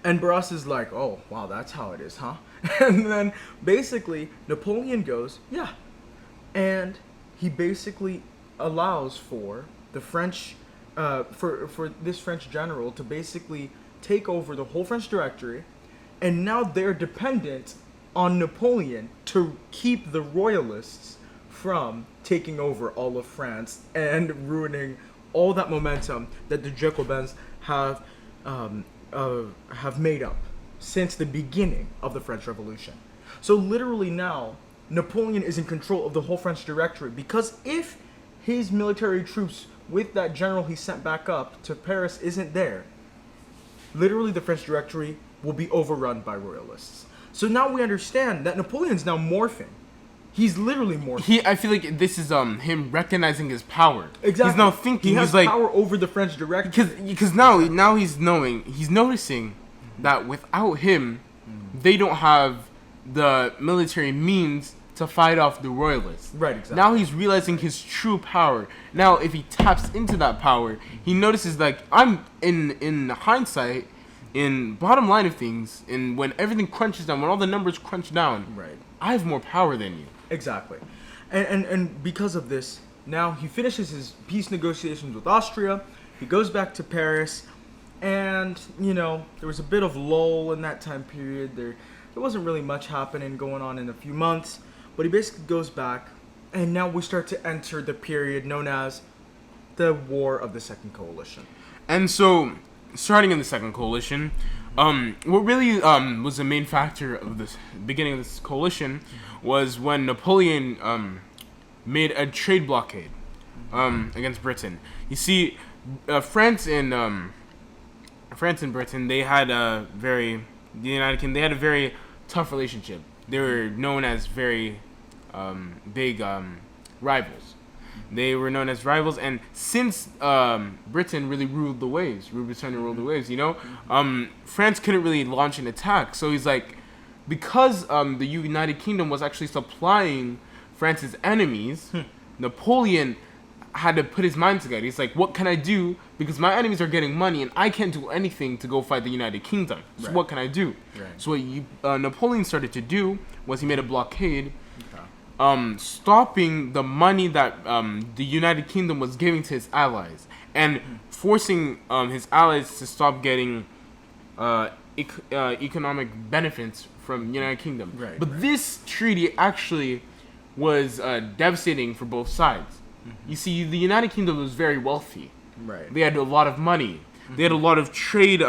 And Barras is like, oh, wow, that's how it is, huh? And then basically, Napoleon goes, yeah. And he basically allows for the French, for this French general to basically take over the whole French Directory, and now they're dependent on Napoleon to keep the royalists from taking over all of France and ruining all that momentum that the Jacobins have made up since the beginning of the French Revolution. So literally now, Napoleon is in control of the whole French Directory, because if his military troops with that general he sent back up to Paris isn't there, literally the French Directory will be overrun by royalists. So now we understand that Napoleon's now morphing. He's literally morphing. I feel like this is him recognizing his power. Exactly. He's now thinking. He has he's like, power over the French director. because now he's noticing that without him, they don't have the military means to fight off the royalists. Right, exactly. Now he's realizing his true power. Now if he taps into that power, he notices like I'm in hindsight, in bottom line of things, and when everything crunches down, when all the numbers crunch down, Right. I have more power than you. Exactly. And because of this, now he finishes his peace negotiations with Austria. He goes back to Paris, and there was a bit of lull in that time period. There wasn't really much happening going on in a few months, but he basically goes back, and now we start to enter the period known as the War of the Second Coalition. And so, starting in the Second Coalition, what really was the main factor of the beginning of this coalition was when Napoleon made a trade blockade against Britain. You see, France and Britain, they had a very tough relationship. They were known as very big rivals. They were known as rivals, and since Britain really ruled the waves, France couldn't really launch an attack. So he's like, because the United Kingdom was actually supplying France's enemies, Napoleon had to put his mind together. He's like, what can I do? Because my enemies are getting money, and I can't do anything to go fight the United Kingdom. So Right. what can I do? Right. So what Napoleon started to do was he made a blockade, stopping the money that the United Kingdom was giving to his allies, and forcing his allies to stop getting economic benefits from United Kingdom. Right, But right. this treaty actually was devastating for both sides. You see, the United Kingdom was very wealthy. Right. They had a lot of money. They had a lot of trade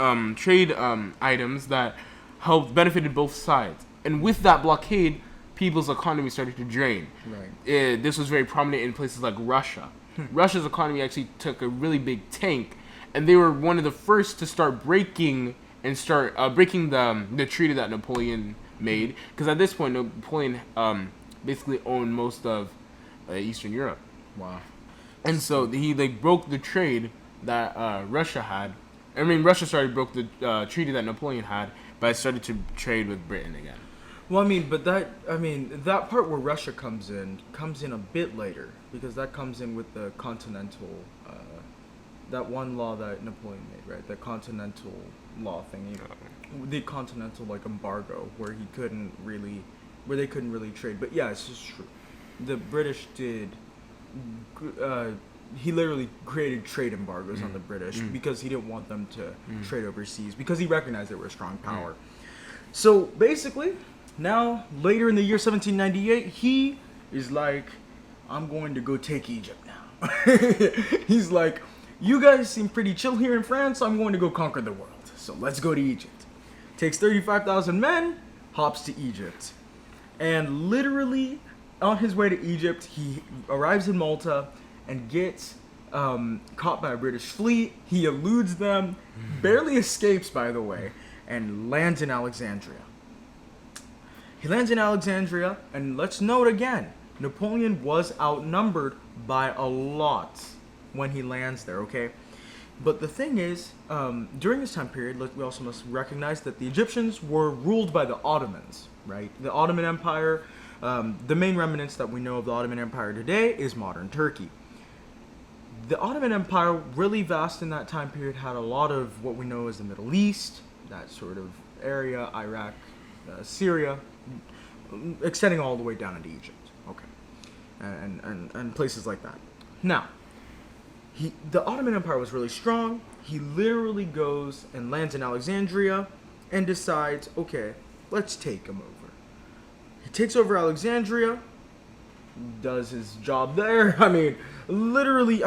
items that helped benefited both sides. And with that blockade, people's economy started to drain. Right. This was very prominent in places like Russia. Russia's economy actually took a really big tank, and they were one of the first to start breaking the treaty that Napoleon made. Because at this point, Napoleon basically owned most of Eastern Europe. Wow. And so he broke the trade that Russia had. I mean, Russia broke the treaty that Napoleon had, but started to trade with Britain again. Well, that part where Russia comes in a bit later, because that comes in with the continental, that one law that Napoleon made, right? The continental law thing, the continental embargo, where they couldn't really trade. But yeah, it's just true. The British did. He literally created trade embargoes on the British because he didn't want them to trade overseas, because he recognized they were a strong power. So basically, now later in the year 1798, he is like, I'm going to go take Egypt now. He's like, you guys seem pretty chill here in France, so I'm going to go conquer the world. So let's go to Egypt. Takes 35,000 men, hops to Egypt. And literally, on his way to Egypt, he arrives in Malta and gets caught by a British fleet. He eludes them, barely escapes, by the way, and lands in Alexandria. He lands in Alexandria, and let's note again, Napoleon was outnumbered by a lot when he lands there, okay? But the thing is, during this time period, we also must recognize that the Egyptians were ruled by the Ottomans, right? The Ottoman Empire, the main remnants that we know of the Ottoman Empire today is modern Turkey. The Ottoman Empire, really vast in that time period, had a lot of what we know as the Middle East, that sort of area, Iraq, Syria, extending all the way down into Egypt, okay, and places like that. Now, the Ottoman Empire was really strong. He literally goes and lands in Alexandria and decides, okay, let's take him over. He takes over Alexandria, does his job there. Literally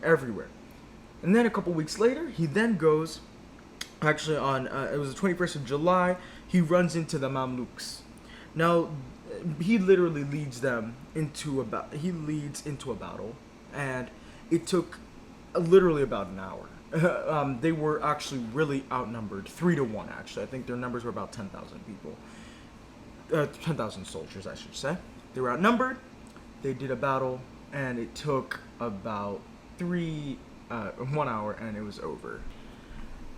everywhere. And then a couple weeks later, he then goes, actually on, it was the 21st of July, he runs into the Mamluks. Now, he literally leads into a battle, and it took literally about an hour. they were actually really outnumbered, 3-1 actually. I think their numbers were about 10,000 people. 10,000 soldiers, I should say. They were outnumbered. They did a battle, and it took about 1 hour, and it was over.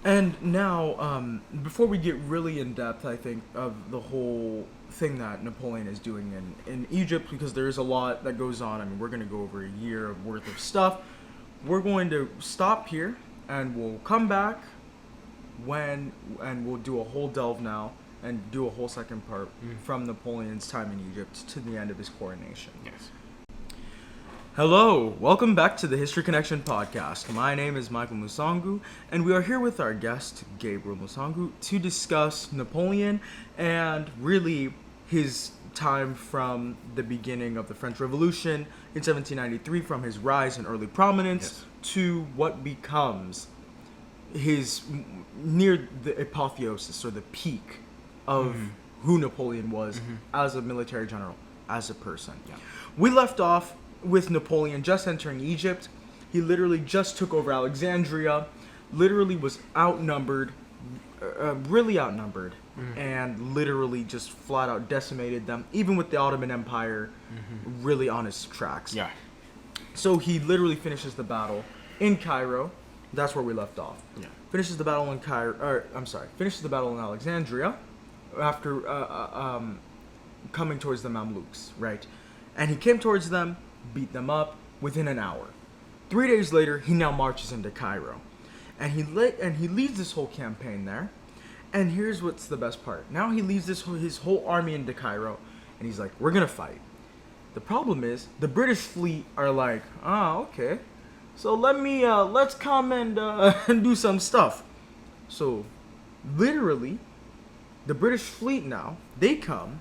And now, before we get really in depth, I think, of the whole thing that Napoleon is doing in Egypt, because there is a lot that goes on. I mean, we're going to go over a year worth of stuff. We're going to stop here, and we'll come back and we'll do a whole delve now and do a whole second part from Napoleon's time in Egypt to the end of his coronation. Yes. Hello, welcome back to the History Connection podcast. My name is Gabriel Musangu, and we are here with our guest, Gabriel Musangu, to discuss Napoleon and really his time from the beginning of the French Revolution in 1793, from his rise in early prominence to what becomes his near the apotheosis or the peak of who Napoleon was as a military general, as a person. Yeah. We left off with Napoleon just entering Egypt. He literally just took over Alexandria, literally was outnumbered, really outnumbered, and literally just flat out decimated them, even with the Ottoman Empire really on his tracks. Yeah. So he literally finishes the battle in Cairo. That's where we left off. Yeah. Finishes the battle in finishes the battle in Alexandria after coming towards the Mamluks, right? And he came towards them, beat them up within an hour. 3 days later, he now marches into Cairo, and he leads this whole campaign there. And here's what's the best part: now he leads his whole army into Cairo, and he's like, "We're gonna fight." The problem is the British fleet are like, okay, so let's come and and do some stuff. So literally, the British fleet now, they come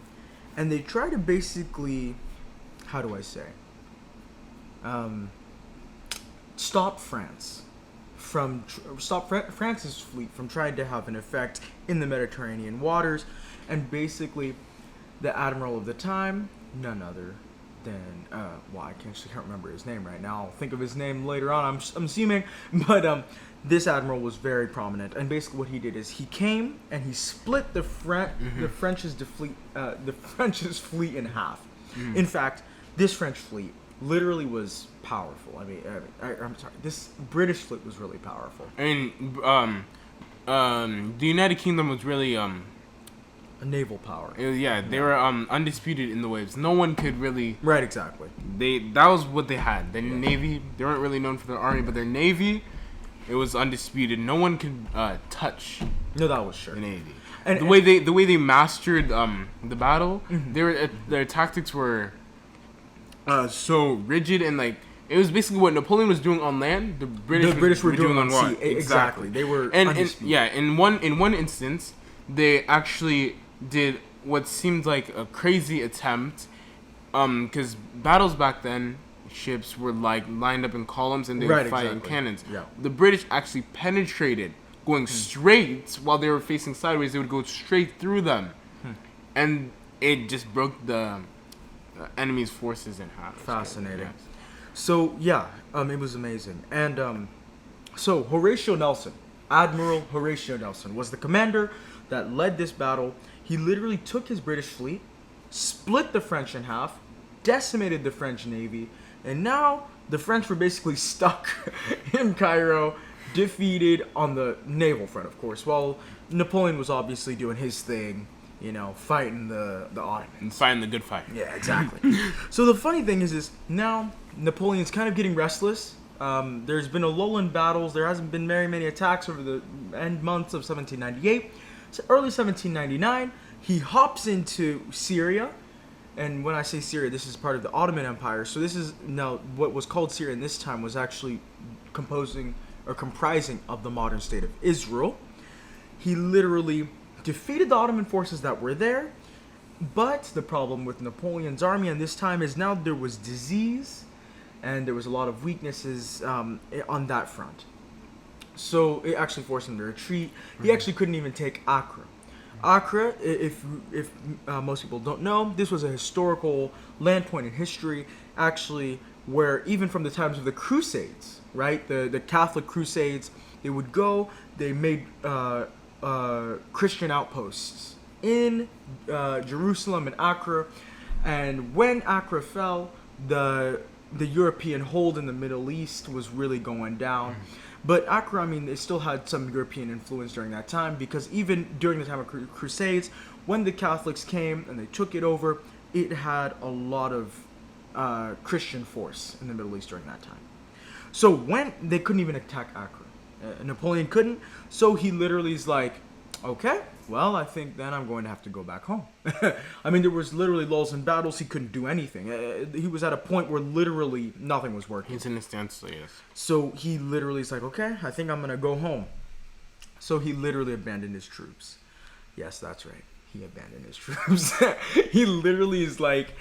and they try to basically, how do I say, stop France's fleet from trying to have an effect in the Mediterranean waters. And basically the admiral of the time, none other than I can't remember his name right now. I'll think of his name later on, I'm assuming, but this admiral was very prominent, and basically what he did is he came and he split the French's fleet in half. In fact, this French fleet literally was powerful. I'm sorry, this British fleet was really powerful. I mean, the United Kingdom was really A naval power. they were undisputed in the waves. No one could really. Right, exactly. That was what they had. Their navy. They weren't really known for their army, but their navy, it was undisputed. No one could touch. No, that was sure. The navy. And the way they mastered the battle, their tactics were so rigid, and like it was basically what Napoleon was doing on land. The British were doing on sea. Exactly. They were undisputed. In one instance, they actually did what seemed like a crazy attempt, because battles back then, ships were like lined up in columns and they would fight in cannons. Yeah. The British actually penetrated, going straight while they were facing sideways. They would go straight through them, and it just broke the enemy's forces in half. Fascinating. Yes. So it was amazing. And so Admiral Horatio Nelson was the commander that led this battle. He literally took his British fleet, split the French in half, decimated the French navy, and now the French were basically stuck in Cairo, defeated on the naval front, of course, while Napoleon was obviously doing his thing, fighting the Ottomans. And fighting the good fight. Yeah, exactly. So the funny thing is now Napoleon's kind of getting restless. There's been a lull in battles. There hasn't been very many attacks over the end months of 1798. So early 1799, he hops into Syria. And when I say Syria, this is part of the Ottoman Empire. So this is now what was called Syria in this time was actually comprising of the modern state of Israel. He literally defeated the Ottoman forces that were there. But the problem with Napoleon's army in this time is now there was disease and there was a lot of weaknesses on that front. So it actually forced him to retreat. He actually couldn't even take Acre. Acre, if most people don't know, this was a historical land point in history, actually, where even from the times of the Crusades, right, the Catholic Crusades, They would go. They made Christian outposts in Jerusalem and Acre, and when Acre fell, the European hold in the Middle East was really going down. But Acre, I mean, it still had some European influence during that time, because even during the time of Crusades, when the Catholics came and they took it over, it had a lot of Christian force in the Middle East during that time. So when they couldn't even attack Acre, Napoleon couldn't, so he literally is like, okay, well, I think then I'm going to have to go back home. I mean, there was literally lulls in battles. He couldn't do anything. He was at a point where literally nothing was working. He's in a standstill, yes. So he literally is like, okay, I think I'm going to go home. So he literally abandoned his troops. Yes, that's right. He abandoned his troops. He literally is like,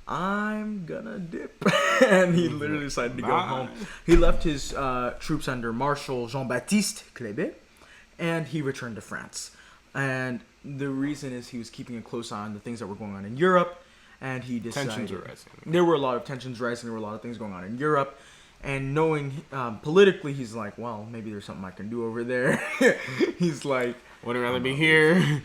I'm gonna dip. And he literally decided to go home. He left his troops under Marshal Jean-Baptiste Kléber, and he returned to France. And the reason is he was keeping a close eye on the things that were going on in Europe, and he decided... Tensions were rising. There were a lot of tensions rising. There were a lot of things going on in Europe. And knowing politically, he's like, well, maybe there's something I can do over there. He's like... Wouldn't rather be here.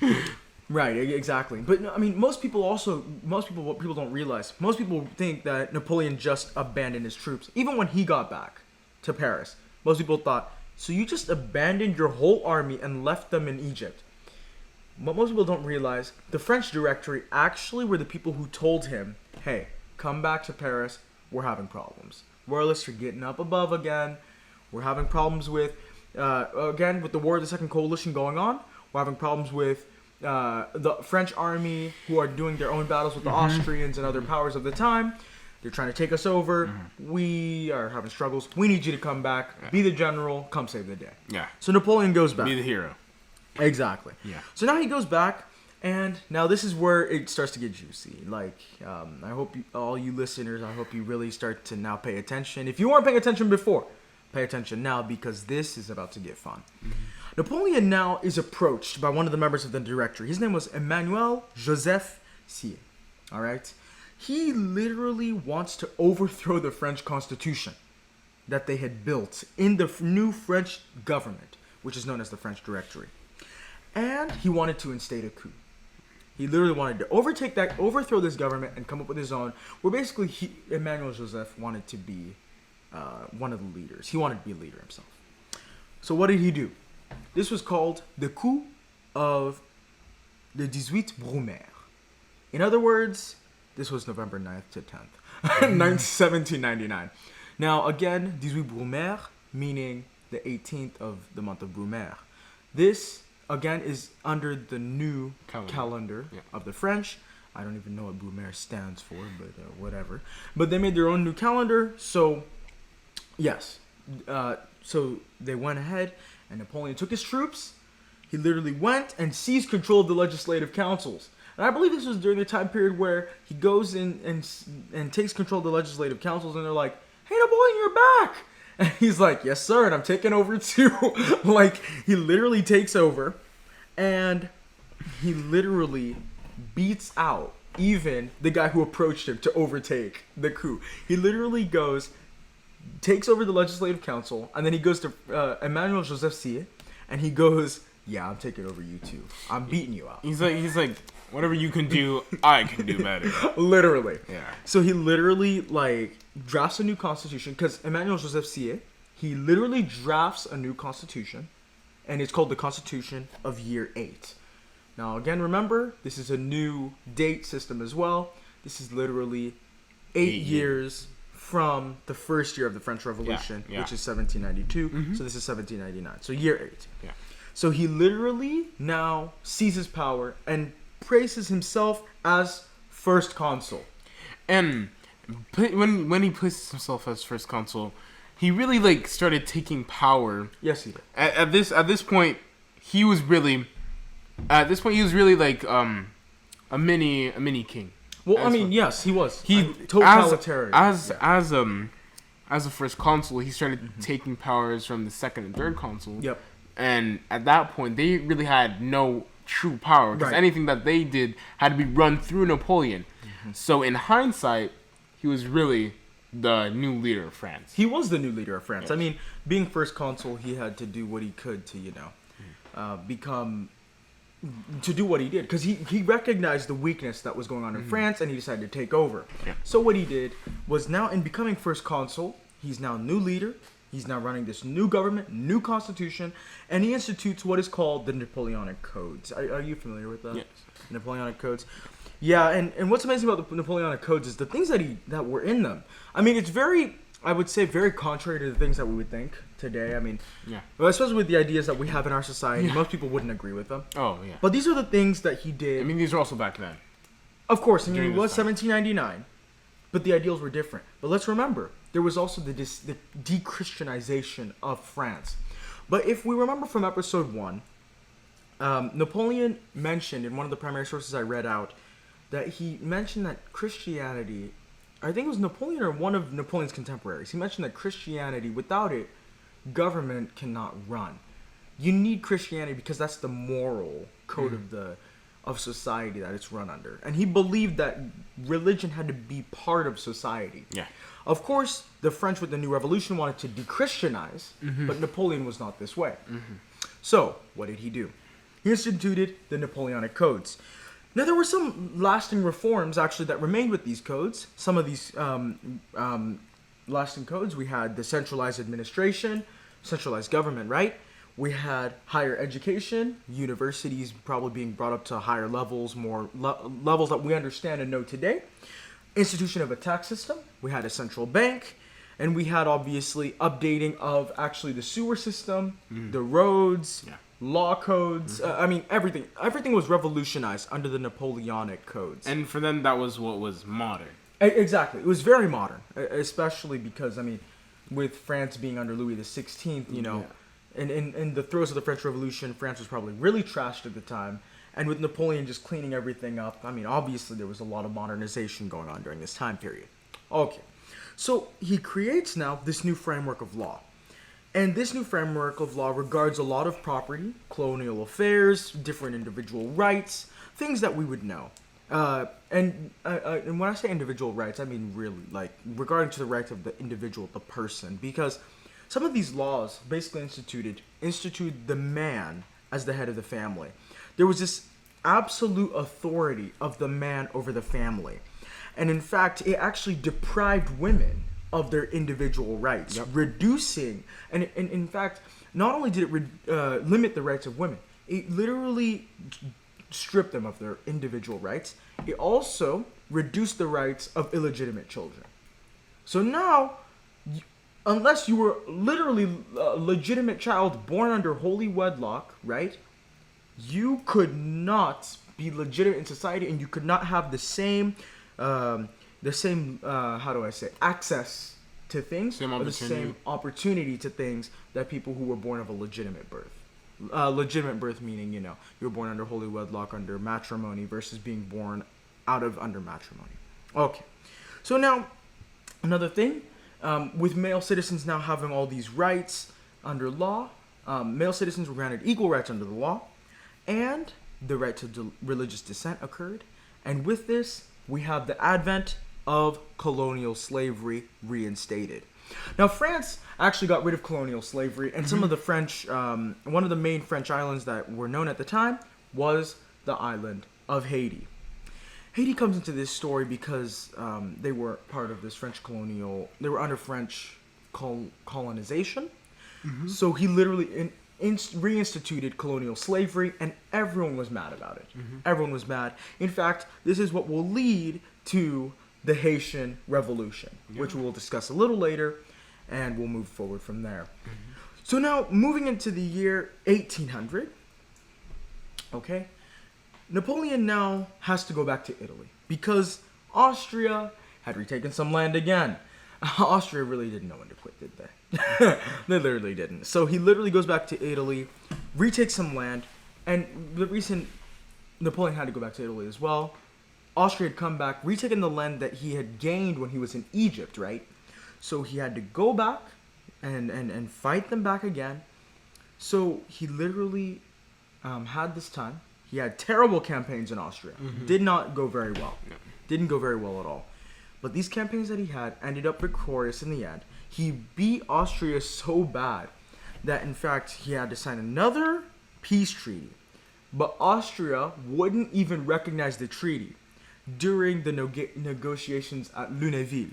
Right, exactly. But I mean, what people don't realize, most people think that Napoleon just abandoned his troops. Even when he got back to Paris, most people thought, so you just abandoned your whole army and left them in Egypt. What most people don't realize, the French Directory actually were the people who told him, hey, come back to Paris, we're having problems. Royalists are getting up above again. We're having problems with, again, with the War of the Second Coalition going on. We're having problems with the French army, who are doing their own battles with the Austrians and other powers of the time. They're trying to take us over. We are having struggles. We need you to come back, be the general, come save the day. Yeah. So Napoleon goes back. Be the hero. Exactly. Yeah. So now he goes back, and now this is where it starts to get juicy. Like, I hope all you listeners, I hope you really start to now pay attention. If you weren't paying attention before, pay attention now, because this is about to get fun. Napoleon now is approached by one of the members of the Directory. His name was Emmanuel Joseph Sieyès. All right? He literally wants to overthrow the French Constitution that they had built in the new French government, which is known as the French Directory. And he wanted to instate a coup. He literally wanted to overthrow this government and come up with his own, where basically Emmanuel Joseph wanted to be one of the leaders. He wanted to be a leader himself. So what did he do? This was called the coup of the 18 Brumaire. In other words, this was November 9th to 10th, 1799. Now, again, 18 Brumaire, meaning the 18th of the month of Brumaire. This, again, is under the new calendar of the French. I don't even know what Brumaire stands for, but whatever. But they made their own new calendar, so, yes. So they went ahead, and Napoleon took his troops. He literally went and seized control of the legislative councils. And I believe this was during the time period where he goes in and takes control of the legislative councils, and they're like, hey, Napoleon, you're back! And he's like, yes, sir, and I'm taking over too. Like, he literally takes over, and he literally beats out even the guy who approached him to overtake the coup. He literally takes over the legislative council, and then he goes to Emmanuel Joseph Sieyès, and he goes, yeah, I'm taking over you too. I'm beating you out. He's like, whatever you can do, I can do better. Literally. Yeah. So he literally, drafts a new constitution, because Emmanuel Joseph Sieyès, he literally drafts a new constitution, and it's called the Constitution of Year 8. Now, again, remember, this is a new date system as well. This is literally 8 years from the first year of the French Revolution, which is 1792. So this is 1799. So year 8. Yeah. So he literally now seizes power and places himself as first consul. And when he places himself as first consul, he really started taking power. Yes, he did. At this point, he was really like a mini king. Well, yes, he was. He totalitarian. As a first consul, he started taking powers from the second and third consul. Yep. And at that point, they really had no true power, because anything that they did had to be run through Napoleon. So in hindsight, he was really the new leader of France. He was the new leader of France. Yes. I mean, being first consul, he had to do what he could to, to do what he did. Because he recognized the weakness that was going on in France, and he decided to take over. Yeah. So what he did was, now in becoming first consul, he's now new leader. He's now running this new government, new constitution, and he institutes what is called the Napoleonic Codes. Are you familiar with that? Yes. Napoleonic Codes. Yeah, and what's amazing about the Napoleonic Codes is the things that were in them. I mean, it's I would say, very contrary to the things that we would think today. I mean, well, especially with the ideas that we have in our society, most people wouldn't agree with them. Oh, yeah. But these are the things that he did. I mean, these are also back then. Of course, I mean, During it was this time. 1799, but the ideals were different. But let's remember, there was also the de-Christianization of France. But if we remember from episode 1, Napoleon mentioned in one of the primary sources I read out that he mentioned that Christianity, I think it was Napoleon or one of Napoleon's contemporaries, he mentioned that Christianity, without it, government cannot run. You need Christianity because that's the moral code of society that it's run under. And he believed that religion had to be part of society. Yeah. Of course, the French with the New Revolution wanted to de-Christianize, but Napoleon was not this way. So, what did he do? He instituted the Napoleonic Codes. Now, there were some lasting reforms, actually, that remained with these codes. Some of these lasting codes, we had the centralized administration, centralized government, right? We had higher education, universities probably being brought up to higher levels, more levels that we understand and know today. Institution of a tax system. We had a central bank. And we had, obviously, updating of actually the sewer system, the roads, law codes. I mean, everything. Everything was revolutionized under the Napoleonic Codes. And for them, that was what was modern. Exactly. It was very modern, especially because, I mean, with France being under Louis XVI, in the throes of the French Revolution, France was probably really trashed at the time. And with Napoleon just cleaning everything up, I mean, obviously there was a lot of modernization going on during this time period. Okay. So he creates now this new framework of law. And this new framework of law regards a lot of property, colonial affairs, different individual rights, things that we would know. And when I say individual rights, I mean really like regarding to the rights of the individual, the person, because some of these laws basically instituted the man as the head of the family. There was this absolute authority of the man over the family. And in fact, it actually deprived women of their individual rights, reducing, and in fact, not only did it limit the rights of women, it literally stripped them of their individual rights. It also reduced the rights of illegitimate children. So now, unless you were literally a legitimate child born under holy wedlock, right, you could not be legitimate in society, and you could not have the same access to things, or the same opportunity to things that people who were born of a legitimate birth. Legitimate birth meaning, you were born under holy wedlock, under matrimony, versus being born under matrimony. Okay. So now, another thing, with male citizens now having all these rights under law, male citizens were granted equal rights under the law, and the right to religious dissent occurred. And with this, we have the advent of colonial slavery reinstated. Now, France actually got rid of colonial slavery, and some of the French, one of the main French islands that were known at the time was the island of Haiti. Haiti comes into this story because they were part of this they were under French colonization. So he literally reinstituted colonial slavery, and everyone was mad about it. Everyone was mad. In fact, this is what will lead to the Haitian Revolution, which we'll discuss a little later, and we'll move forward from there. So now, moving into the year 1800, okay, Napoleon now has to go back to Italy because Austria had retaken some land again. Austria really didn't know when to quit, did they? They literally didn't. So he literally goes back to Italy, retakes some land, and the reason Napoleon had to go back to Italy as well, Austria had come back, retaken the land that he had gained when he was in Egypt, right? So he had to go back and fight them back again. So he literally had this time. He had terrible campaigns in Austria. Did not go very well. Didn't go very well at all. But these campaigns that he had ended up victorious in the end. He beat Austria so bad that, in fact, he had to sign another peace treaty. But Austria wouldn't even recognize the treaty during the negotiations at Lunéville.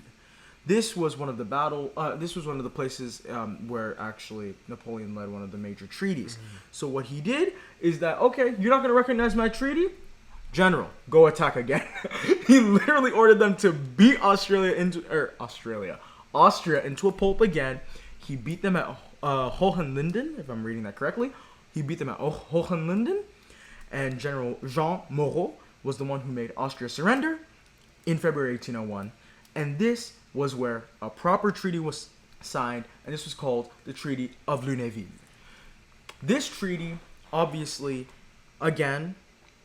This was one of the This was one of the places where actually Napoleon led one of the major treaties. So what he did is that, okay, you're not going to recognize my treaty, General, go attack again. He literally ordered them to beat Austria into a pulp again. He beat them at Hohenlinden, if I'm reading that correctly. He beat them at Hohenlinden, and General Jean Moreau was the one who made Austria surrender in February 1801. And this was where a proper treaty was signed, and this was called the Treaty of Lunéville. This treaty, obviously, again,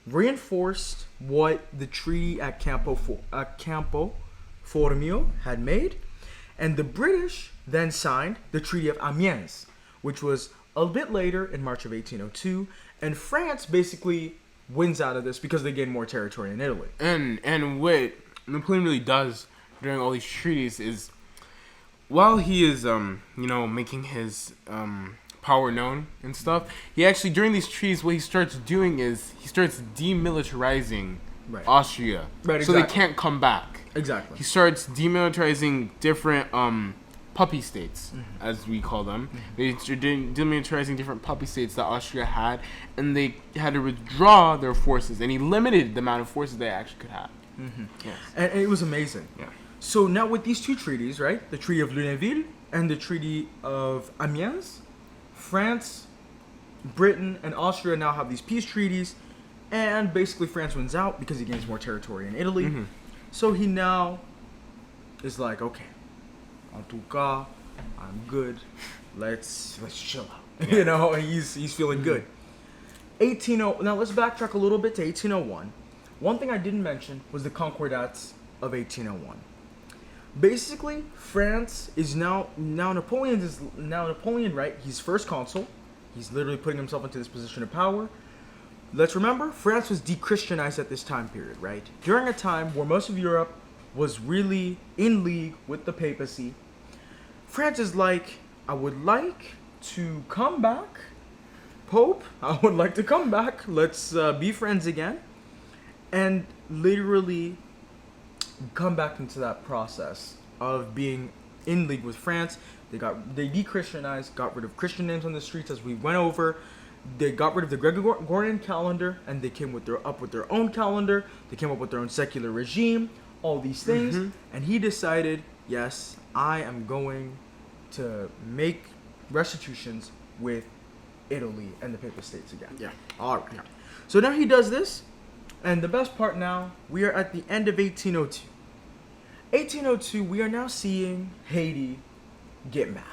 reinforced what the treaty at Campo Formio had made, and the British then signed the Treaty of Amiens, which was a bit later in March of 1802, and France basically wins out of this because they gain more territory in Italy. And what Napoleon really does during all these treaties is, while he is making his power known and stuff, he actually, during these treaties, what he starts doing is he starts demilitarizing Austria, right, exactly. So they can't come back. Exactly. He starts demilitarizing different puppy states, as we call them. They started demilitarizing different puppy states that Austria had, and they had to withdraw their forces, and he limited the amount of forces they actually could have. Yes. And it was amazing. Yeah. So now with these two treaties, right, the Treaty of Lunéville and the Treaty of Amiens, France, Britain, and Austria now have these peace treaties, and basically France wins out because he gains more territory in Italy. So he now is like, okay, en tout cas, I'm good. Let's chill out. You know, he's feeling good. Now let's backtrack a little bit to 1801. One thing I didn't mention was the Concordats of 1801. Basically, France is now Napoleon, right? He's first consul. He's literally putting himself into this position of power. Let's remember, France was de-Christianized at this time period, right? During a time where most of Europe was really in league with the papacy, France is like, I would like to come back, Pope. I would like to come back. Let's be friends again. And literally come back into that process of being in league with France. They de-Christianized, got rid of Christian names on the streets as we went over. They got rid of the Gregorian calendar, and they came with their own calendar. They came up with their own secular regime, all these things. And he decided, yes, I am going to make restitutions with Italy and the Papal States again. Yeah. All right. Yeah. So now he does this. And the best part now, we are at the end of 1802. 1802, we are now seeing Haiti get mad.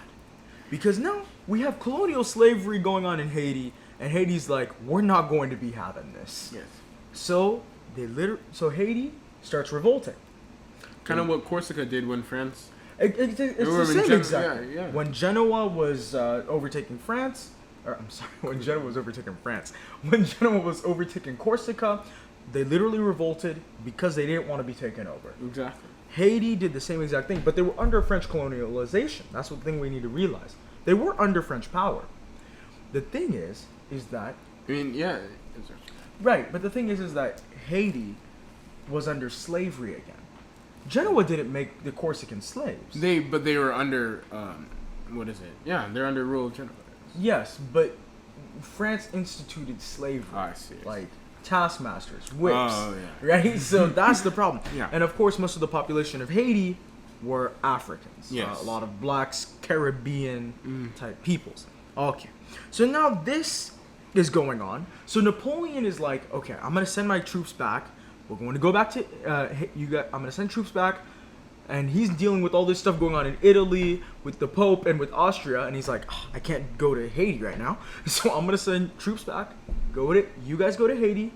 Because now we have colonial slavery going on in Haiti, and Haiti's like, we're not going to be having this. Yes. So Haiti starts revolting. Kind of what Corsica did when France... It's the same exactly. Yeah. When Genoa was overtaking France, when Genoa was overtaking France, when Genoa was overtaking Corsica, they literally revolted because they didn't want to be taken over. Exactly. Haiti did the same exact thing, but they were under French colonialization. That's the thing we need to realize. They were under French power. The thing is that... I mean, yeah. Right, but the thing is that Haiti was under slavery again. Genoa didn't make the Corsican slaves. But they were under, what is it? Yeah, they're under rule of Genoa. Yes, but France instituted slavery. Oh, I see. Like taskmasters, whips. Oh, yeah. Right? So that's the problem. Yeah. And of course, most of the population of Haiti were Africans. Yes. A lot of blacks, Caribbean type peoples. Okay. So now this is going on. So Napoleon is like, okay, I'm going to send my troops back. We're going to go back to, I'm going to send troops back. And he's dealing with all this stuff going on in Italy with the Pope and with Austria. And he's like, I can't go to Haiti right now. So I'm going to send troops back. You guys go to Haiti.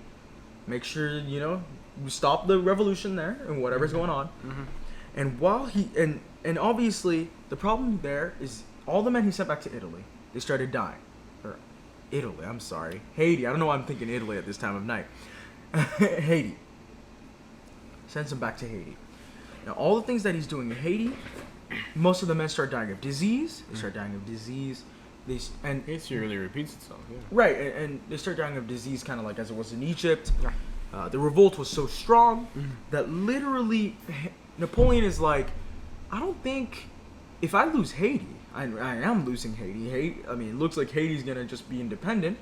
Make sure, you stop the revolution there and whatever's going on. And while and obviously the problem there is all the men he sent back to Italy, they started dying. Or Italy, I'm sorry. Haiti. I don't know why I'm thinking Italy at this time of night. Haiti. Sends them back to Haiti. Now, all the things that he's doing in Haiti, most of the men start dying of disease. They start dying of disease. History really repeats itself. Yeah. Right, and they start dying of disease, kind of like as it was in Egypt. The revolt was so strong that literally Napoleon is like, I don't think if I lose Haiti, I am losing Haiti. I mean, it looks like Haiti's gonna just be independent.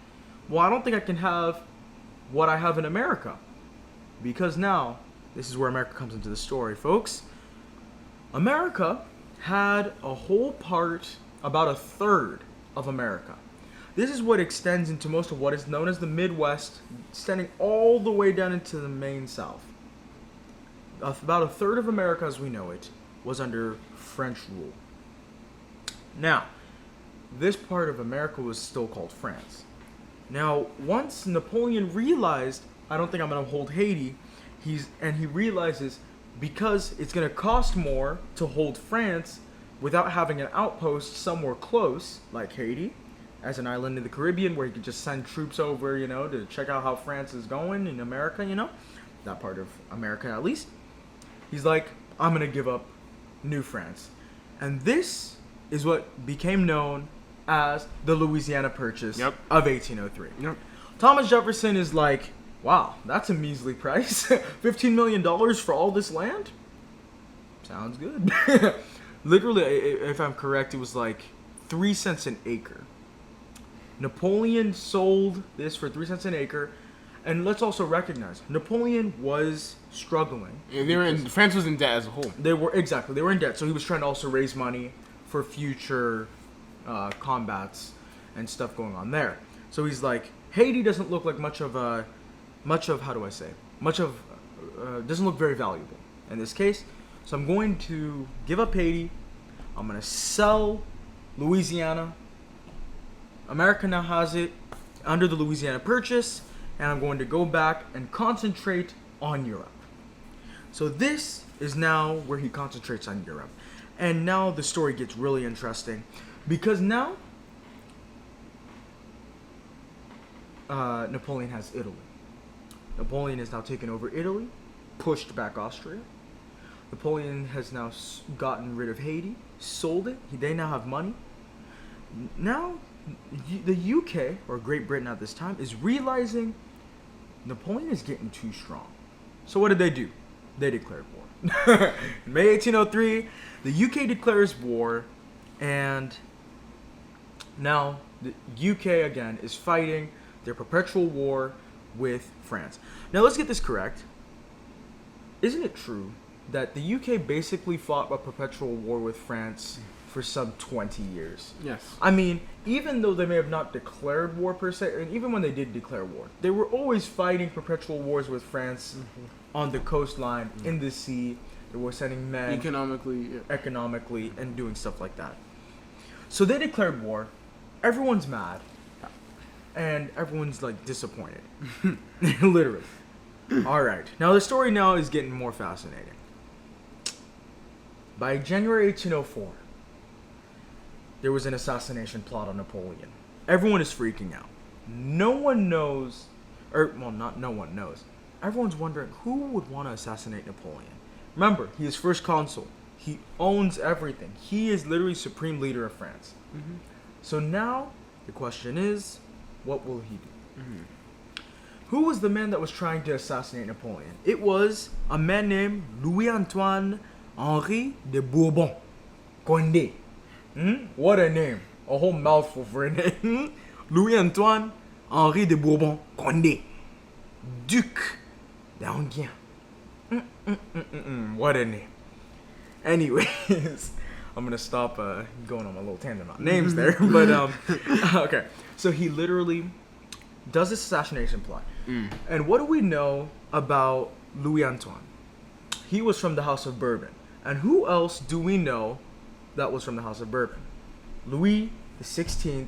Well, I don't think I can have what I have in America, because now this is where America comes into the story, folks. America had a whole part, about a third of America. This is what extends into most of what is known as the Midwest, extending all the way down into the main South. About a third of America as we know it was under French rule. Now, this part of America was still called France. Now, once Napoleon realized, I don't think I'm going to hold Haiti, he realizes because it's going to cost more to hold France without having an outpost somewhere close, like Haiti, as an island in the Caribbean where he could just send troops over, to check out how France is going in America, that part of America at least. He's like, I'm going to give up New France. And this is what became known as the Louisiana Purchase of 1803. Yep. Thomas Jefferson is like, wow, that's a measly price. $15 million for all this land? Sounds good. Literally, if I'm correct, it was like 3 cents an acre. Napoleon sold this for 3 cents an acre. And let's also recognize, Napoleon was struggling. Yeah, France was in debt as a whole. They were in debt. So he was trying to also raise money for future combats and stuff going on there. So he's like, Haiti doesn't look like doesn't look very valuable in this case. So I'm going to give up Haiti. I'm going to sell Louisiana. America now has it under the Louisiana Purchase, and I'm going to go back and concentrate on Europe. So this is now where he concentrates on Europe. And now the story gets really interesting, because now Napoleon has Italy. Napoleon has now taken over Italy, pushed back Austria. Napoleon has now gotten rid of Haiti, sold it. They now have money. Now, the UK, or Great Britain at this time, is realizing Napoleon is getting too strong. So what did they do? They declared war. In May 1803, the UK declares war, and now the UK again is fighting their perpetual war with France. Now let's get this correct. Isn't it true that the UK basically fought a perpetual war with France for some 20 years? Yes. I mean, even though they may have not declared war per se, and even when they did declare war, they were always fighting perpetual wars with France on the coastline, in the sea. They were sending men economically, and doing stuff like that. So they declared war. Everyone's mad. And everyone's like disappointed. Literally. Alright. Now the story now is getting more fascinating. By January 1804, there was an assassination plot on Napoleon. Everyone is freaking out. No one knows, not no one knows. Everyone's wondering who would want to assassinate Napoleon. Remember, he is first consul. He owns everything. He is literally supreme leader of France. So now the question is, what will he do? Who was the man that was trying to assassinate Napoleon? It was a man named Louis-Antoine Henri de Bourbon Condé. What a name. A whole mouthful for a name. Louis-Antoine Henri de Bourbon Condé. Duc d'Enghien. What a name. Anyways, I'm going to stop going on my little tangent on names there. But, okay. So he literally does this assassination plot. And what do we know about Louis-Antoine? He was from the House of Bourbon. And who else do we know that was from the House of Bourbon? Louis XVI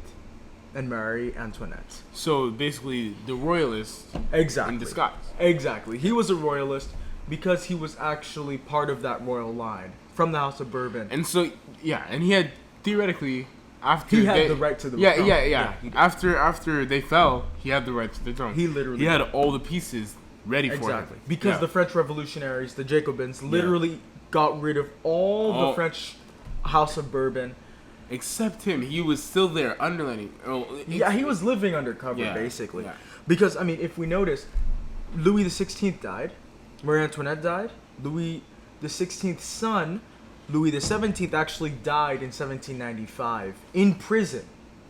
and Marie Antoinette. So basically, the royalist in disguise. Exactly. He was a royalist because he was actually part of that royal line from the House of Bourbon. And so, and he had theoretically, after he had the right to the throne. After they fell, he had the right to the throne. He literally had all the pieces ready for Exactly. him. Because the French revolutionaries, the Jacobins, literally got rid of all the French House of Bourbon. Except him. He was still there, underlining. He was living undercover, basically. Yeah. Because, I mean, if we notice, Louis XVI died, Marie Antoinette died, Louis XVI's son, Louis XVII, actually died in 1795 in prison.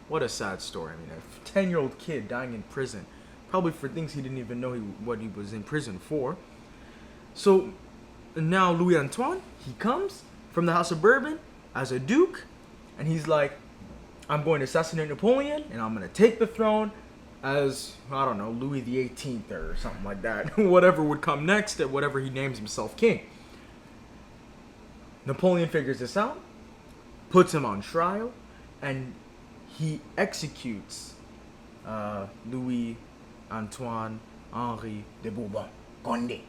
What a sad story. I mean, a 10-year-old kid dying in prison. Probably for things he didn't even know what he was in prison for. So, now Louis Antoine, he comes from the House of Bourbon as a duke, and he's like, I'm going to assassinate Napoleon, and I'm going to take the throne as, I don't know, Louis XVIII or something like that. Whatever would come next, and whatever he names himself king. Napoleon figures this out, puts him on trial, and he executes Louis Antoine Henri de Bourbon Condé.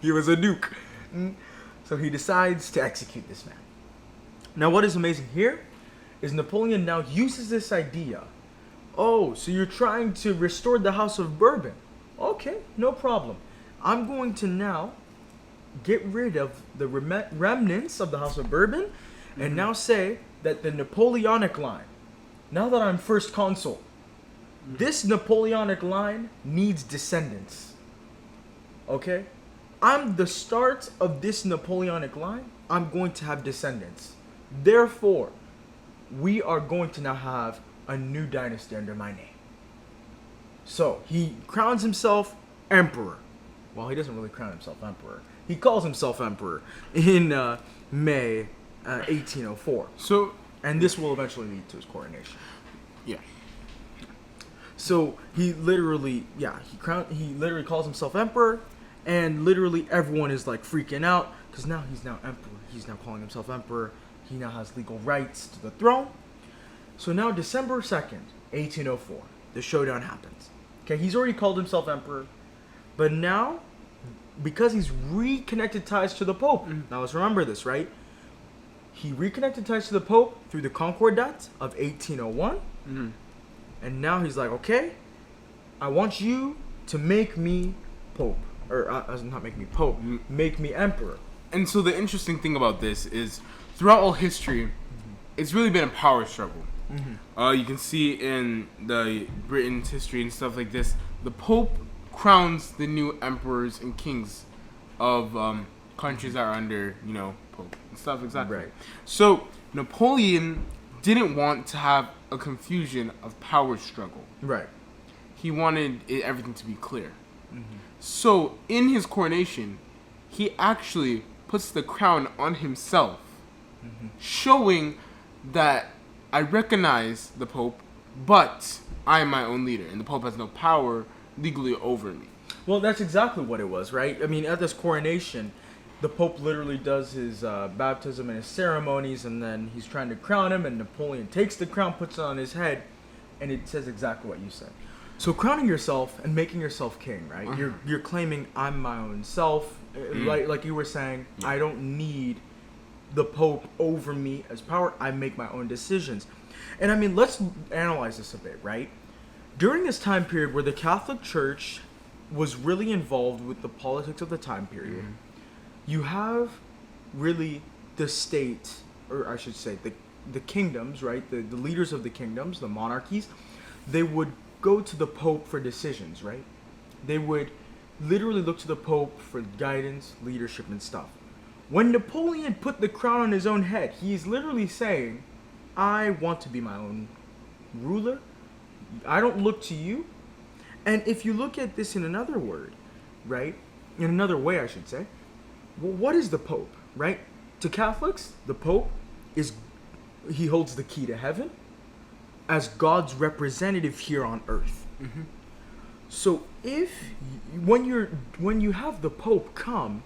He was a duke. So he decides to execute this man. Now what is amazing here is Napoleon now uses this idea. Oh, so you're trying to restore the House of Bourbon. Okay, no problem. I'm going to now get rid of the remnants of the House of Bourbon and now say that the Napoleonic line, now that I'm first consul, this Napoleonic line needs descendants. Okay? I'm the start of this Napoleonic line. I'm going to have descendants. Therefore, we are going to now have a new dynasty under my name. So, he crowns himself emperor. Well, he doesn't really crown himself emperor. He calls himself emperor in May 1804. So, and this will eventually lead to his coronation. Yeah. So he literally calls himself emperor, and literally everyone is like freaking out because now he's now emperor. He's now calling himself emperor. He now has legal rights to the throne. So now December 2nd, 1804, the showdown happens. Okay, he's already called himself emperor, but now because he's reconnected ties to the Pope. Now let's remember this, right? He reconnected ties to the Pope through the Concordat of 1801. And now he's like, okay, I want you to make me Pope. Or, not make me Pope, make me Emperor. And so the interesting thing about this is, throughout all history, it's really been a power struggle. You can see in the Britain's history and stuff like this, the Pope crowns the new emperors and kings of countries that are under, Pope and stuff, exactly. Right. So Napoleon didn't want to have a confusion of power struggle. Right. He wanted everything to be clear. So in his coronation, he actually puts the crown on himself, showing that I recognize the Pope, but I am my own leader, and the Pope has no power legally over me. Well, that's exactly what it was, right? I mean, at this coronation, the Pope literally does his baptism and his ceremonies, and then he's trying to crown him, and Napoleon takes the crown, puts it on his head, and it says exactly what you said. So crowning yourself and making yourself king, right? You're claiming I'm my own self, like you were saying. I don't need the Pope over me as power. I make my own decisions. And I mean, let's analyze this a bit, right? During this time period where the Catholic Church was really involved with the politics of the time period, you have really the state, or I should say the kingdoms, right? The leaders of the kingdoms, the monarchies, they would go to the Pope for decisions, right? They would literally look to the Pope for guidance, leadership, and stuff. When Napoleon put the crown on his own head, he's literally saying, I want to be my own ruler. I don't look to you. And if you look at this in another word, right? In another way, I should say. Well, what is the Pope, right? To Catholics, the Pope he holds the key to heaven as God's representative here on earth. So when you have the Pope come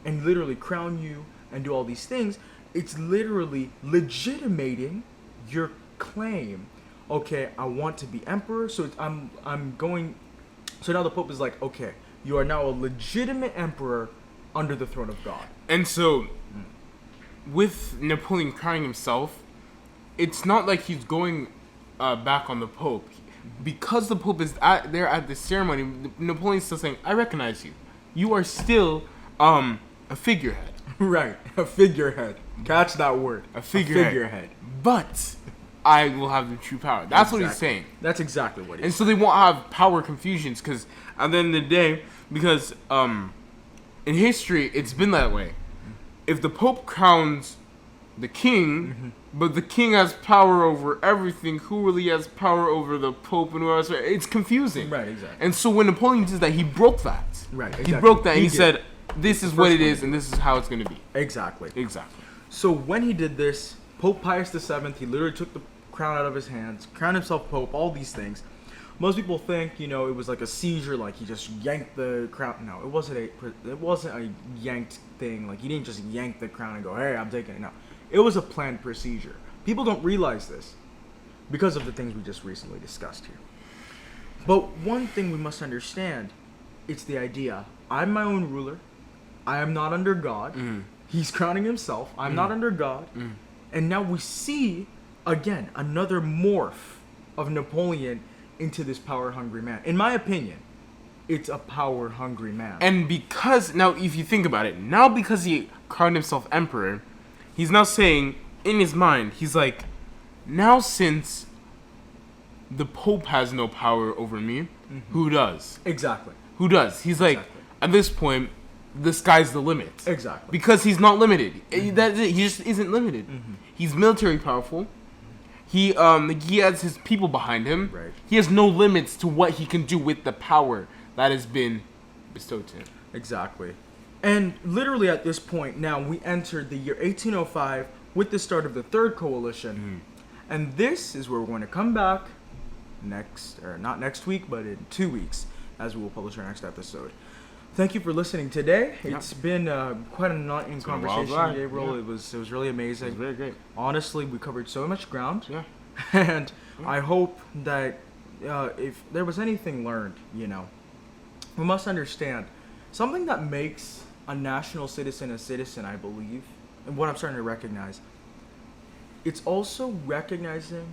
and literally crown you and do all these things, it's literally legitimating your claim. Okay, I want to be emperor, so I'm going. So now the Pope is like, okay, you are now a legitimate emperor under the throne of God. And so, with Napoleon crowning himself, it's not like he's going back on the Pope. because the Pope is there at the ceremony, Napoleon's still saying, "I recognize you. You are still a figurehead." Right, a figurehead. Catch that word. A figurehead. But I will have the true power. That's what he's saying. That's exactly what he's saying. And so they won't have power confusions, because at the end of the day, because in history, it's been that way. If the Pope crowns the king, but the king has power over everything, who really has power over the Pope and who else? It's confusing. Right, exactly. And so when Napoleon did that, he broke that. Right, exactly. He broke that, and he said, this is what it is, and this is how it's going to be. Exactly. Exactly. So when he did this, Pope Pius VII, he literally took the crown out of his hands, crowned himself Pope, all these things. Most people think, it was like a seizure, like he just yanked the crown. No, it wasn't a yanked thing. Like he didn't just yank the crown and go, "Hey, I'm taking it." No, it was a planned procedure. People don't realize this because of the things we just recently discussed here. But one thing we must understand, it's the idea: I'm my own ruler. I am not under God. He's crowning himself. I'm not under God. And now we see again another morph of Napoleon into this power-hungry man. In my opinion, it's a power-hungry man. And because, now if you think about it, now because he crowned himself emperor, he's now saying, in his mind, he's like, now since the Pope has no power over me, who does? Exactly. Who does? He's like, at this point, the sky's the limit. Exactly. Because he's not limited. That's it. He just isn't limited. He's military powerful. He has his people behind him. Right. He has no limits to what he can do with the power that has been bestowed to him. Exactly. And literally at this point now, we entered the year 1805 with the start of the Third Coalition. And this is where we're going to come back not next week, but in 2 weeks, as we will publish our next episode. Thank you for listening today. It's been quite a enlightening conversation, Gabriel. It was really amazing. It was very great. Honestly, we covered so much ground. Yeah. And I hope that if there was anything learned, we must understand something that makes a national citizen a citizen, I believe, and what I'm starting to recognize, it's also recognizing,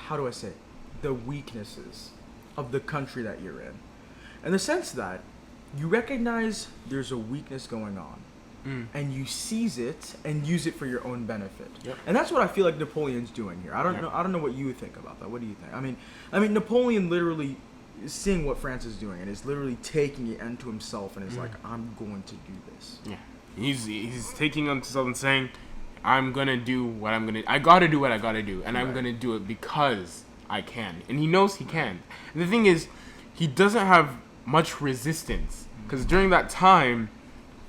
how do I say it, the weaknesses of the country that you're in. In the sense that you recognize there's a weakness going on, and you seize it and use it for your own benefit. Yep. And that's what I feel like Napoleon's doing here. I don't know what you think about that. What do you think? I mean Napoleon literally is seeing what France is doing and is literally taking it into himself and is like, I'm going to do this. Yeah. He's taking himself and saying, I'm gonna do what I'm gonna. I gotta do what I gotta do, and I'm gonna do it because I can. And he knows he can. And the thing is, he doesn't have much resistance, because during that time,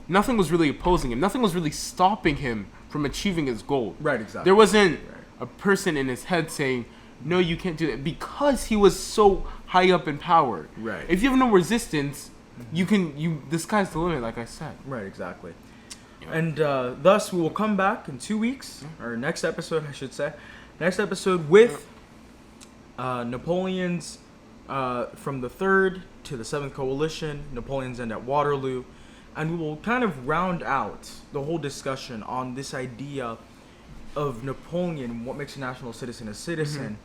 nothing was really opposing him. Nothing was really stopping him from achieving his goal. Right, exactly. There wasn't a person in his head saying, no, you can't do that, because he was so high up in power. Right. If you have no resistance, the sky's the limit, like I said. Right, exactly. And thus, we will come back in 2 weeks, or next episode, I should say. Next episode with Napoleon's, from the 3rd to the 7th Coalition, Napoleon's end at Waterloo. And we will kind of round out the whole discussion on this idea of Napoleon, what makes a national citizen a citizen.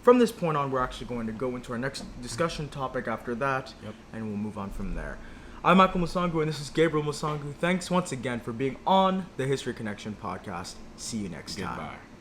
From this point on, we're actually going to go into our next discussion topic after that, and we'll move on from there. I'm Michael Musangu, and this is Gabriel Musangu. Thanks once again for being on the History Connection podcast. See you next time. Goodbye.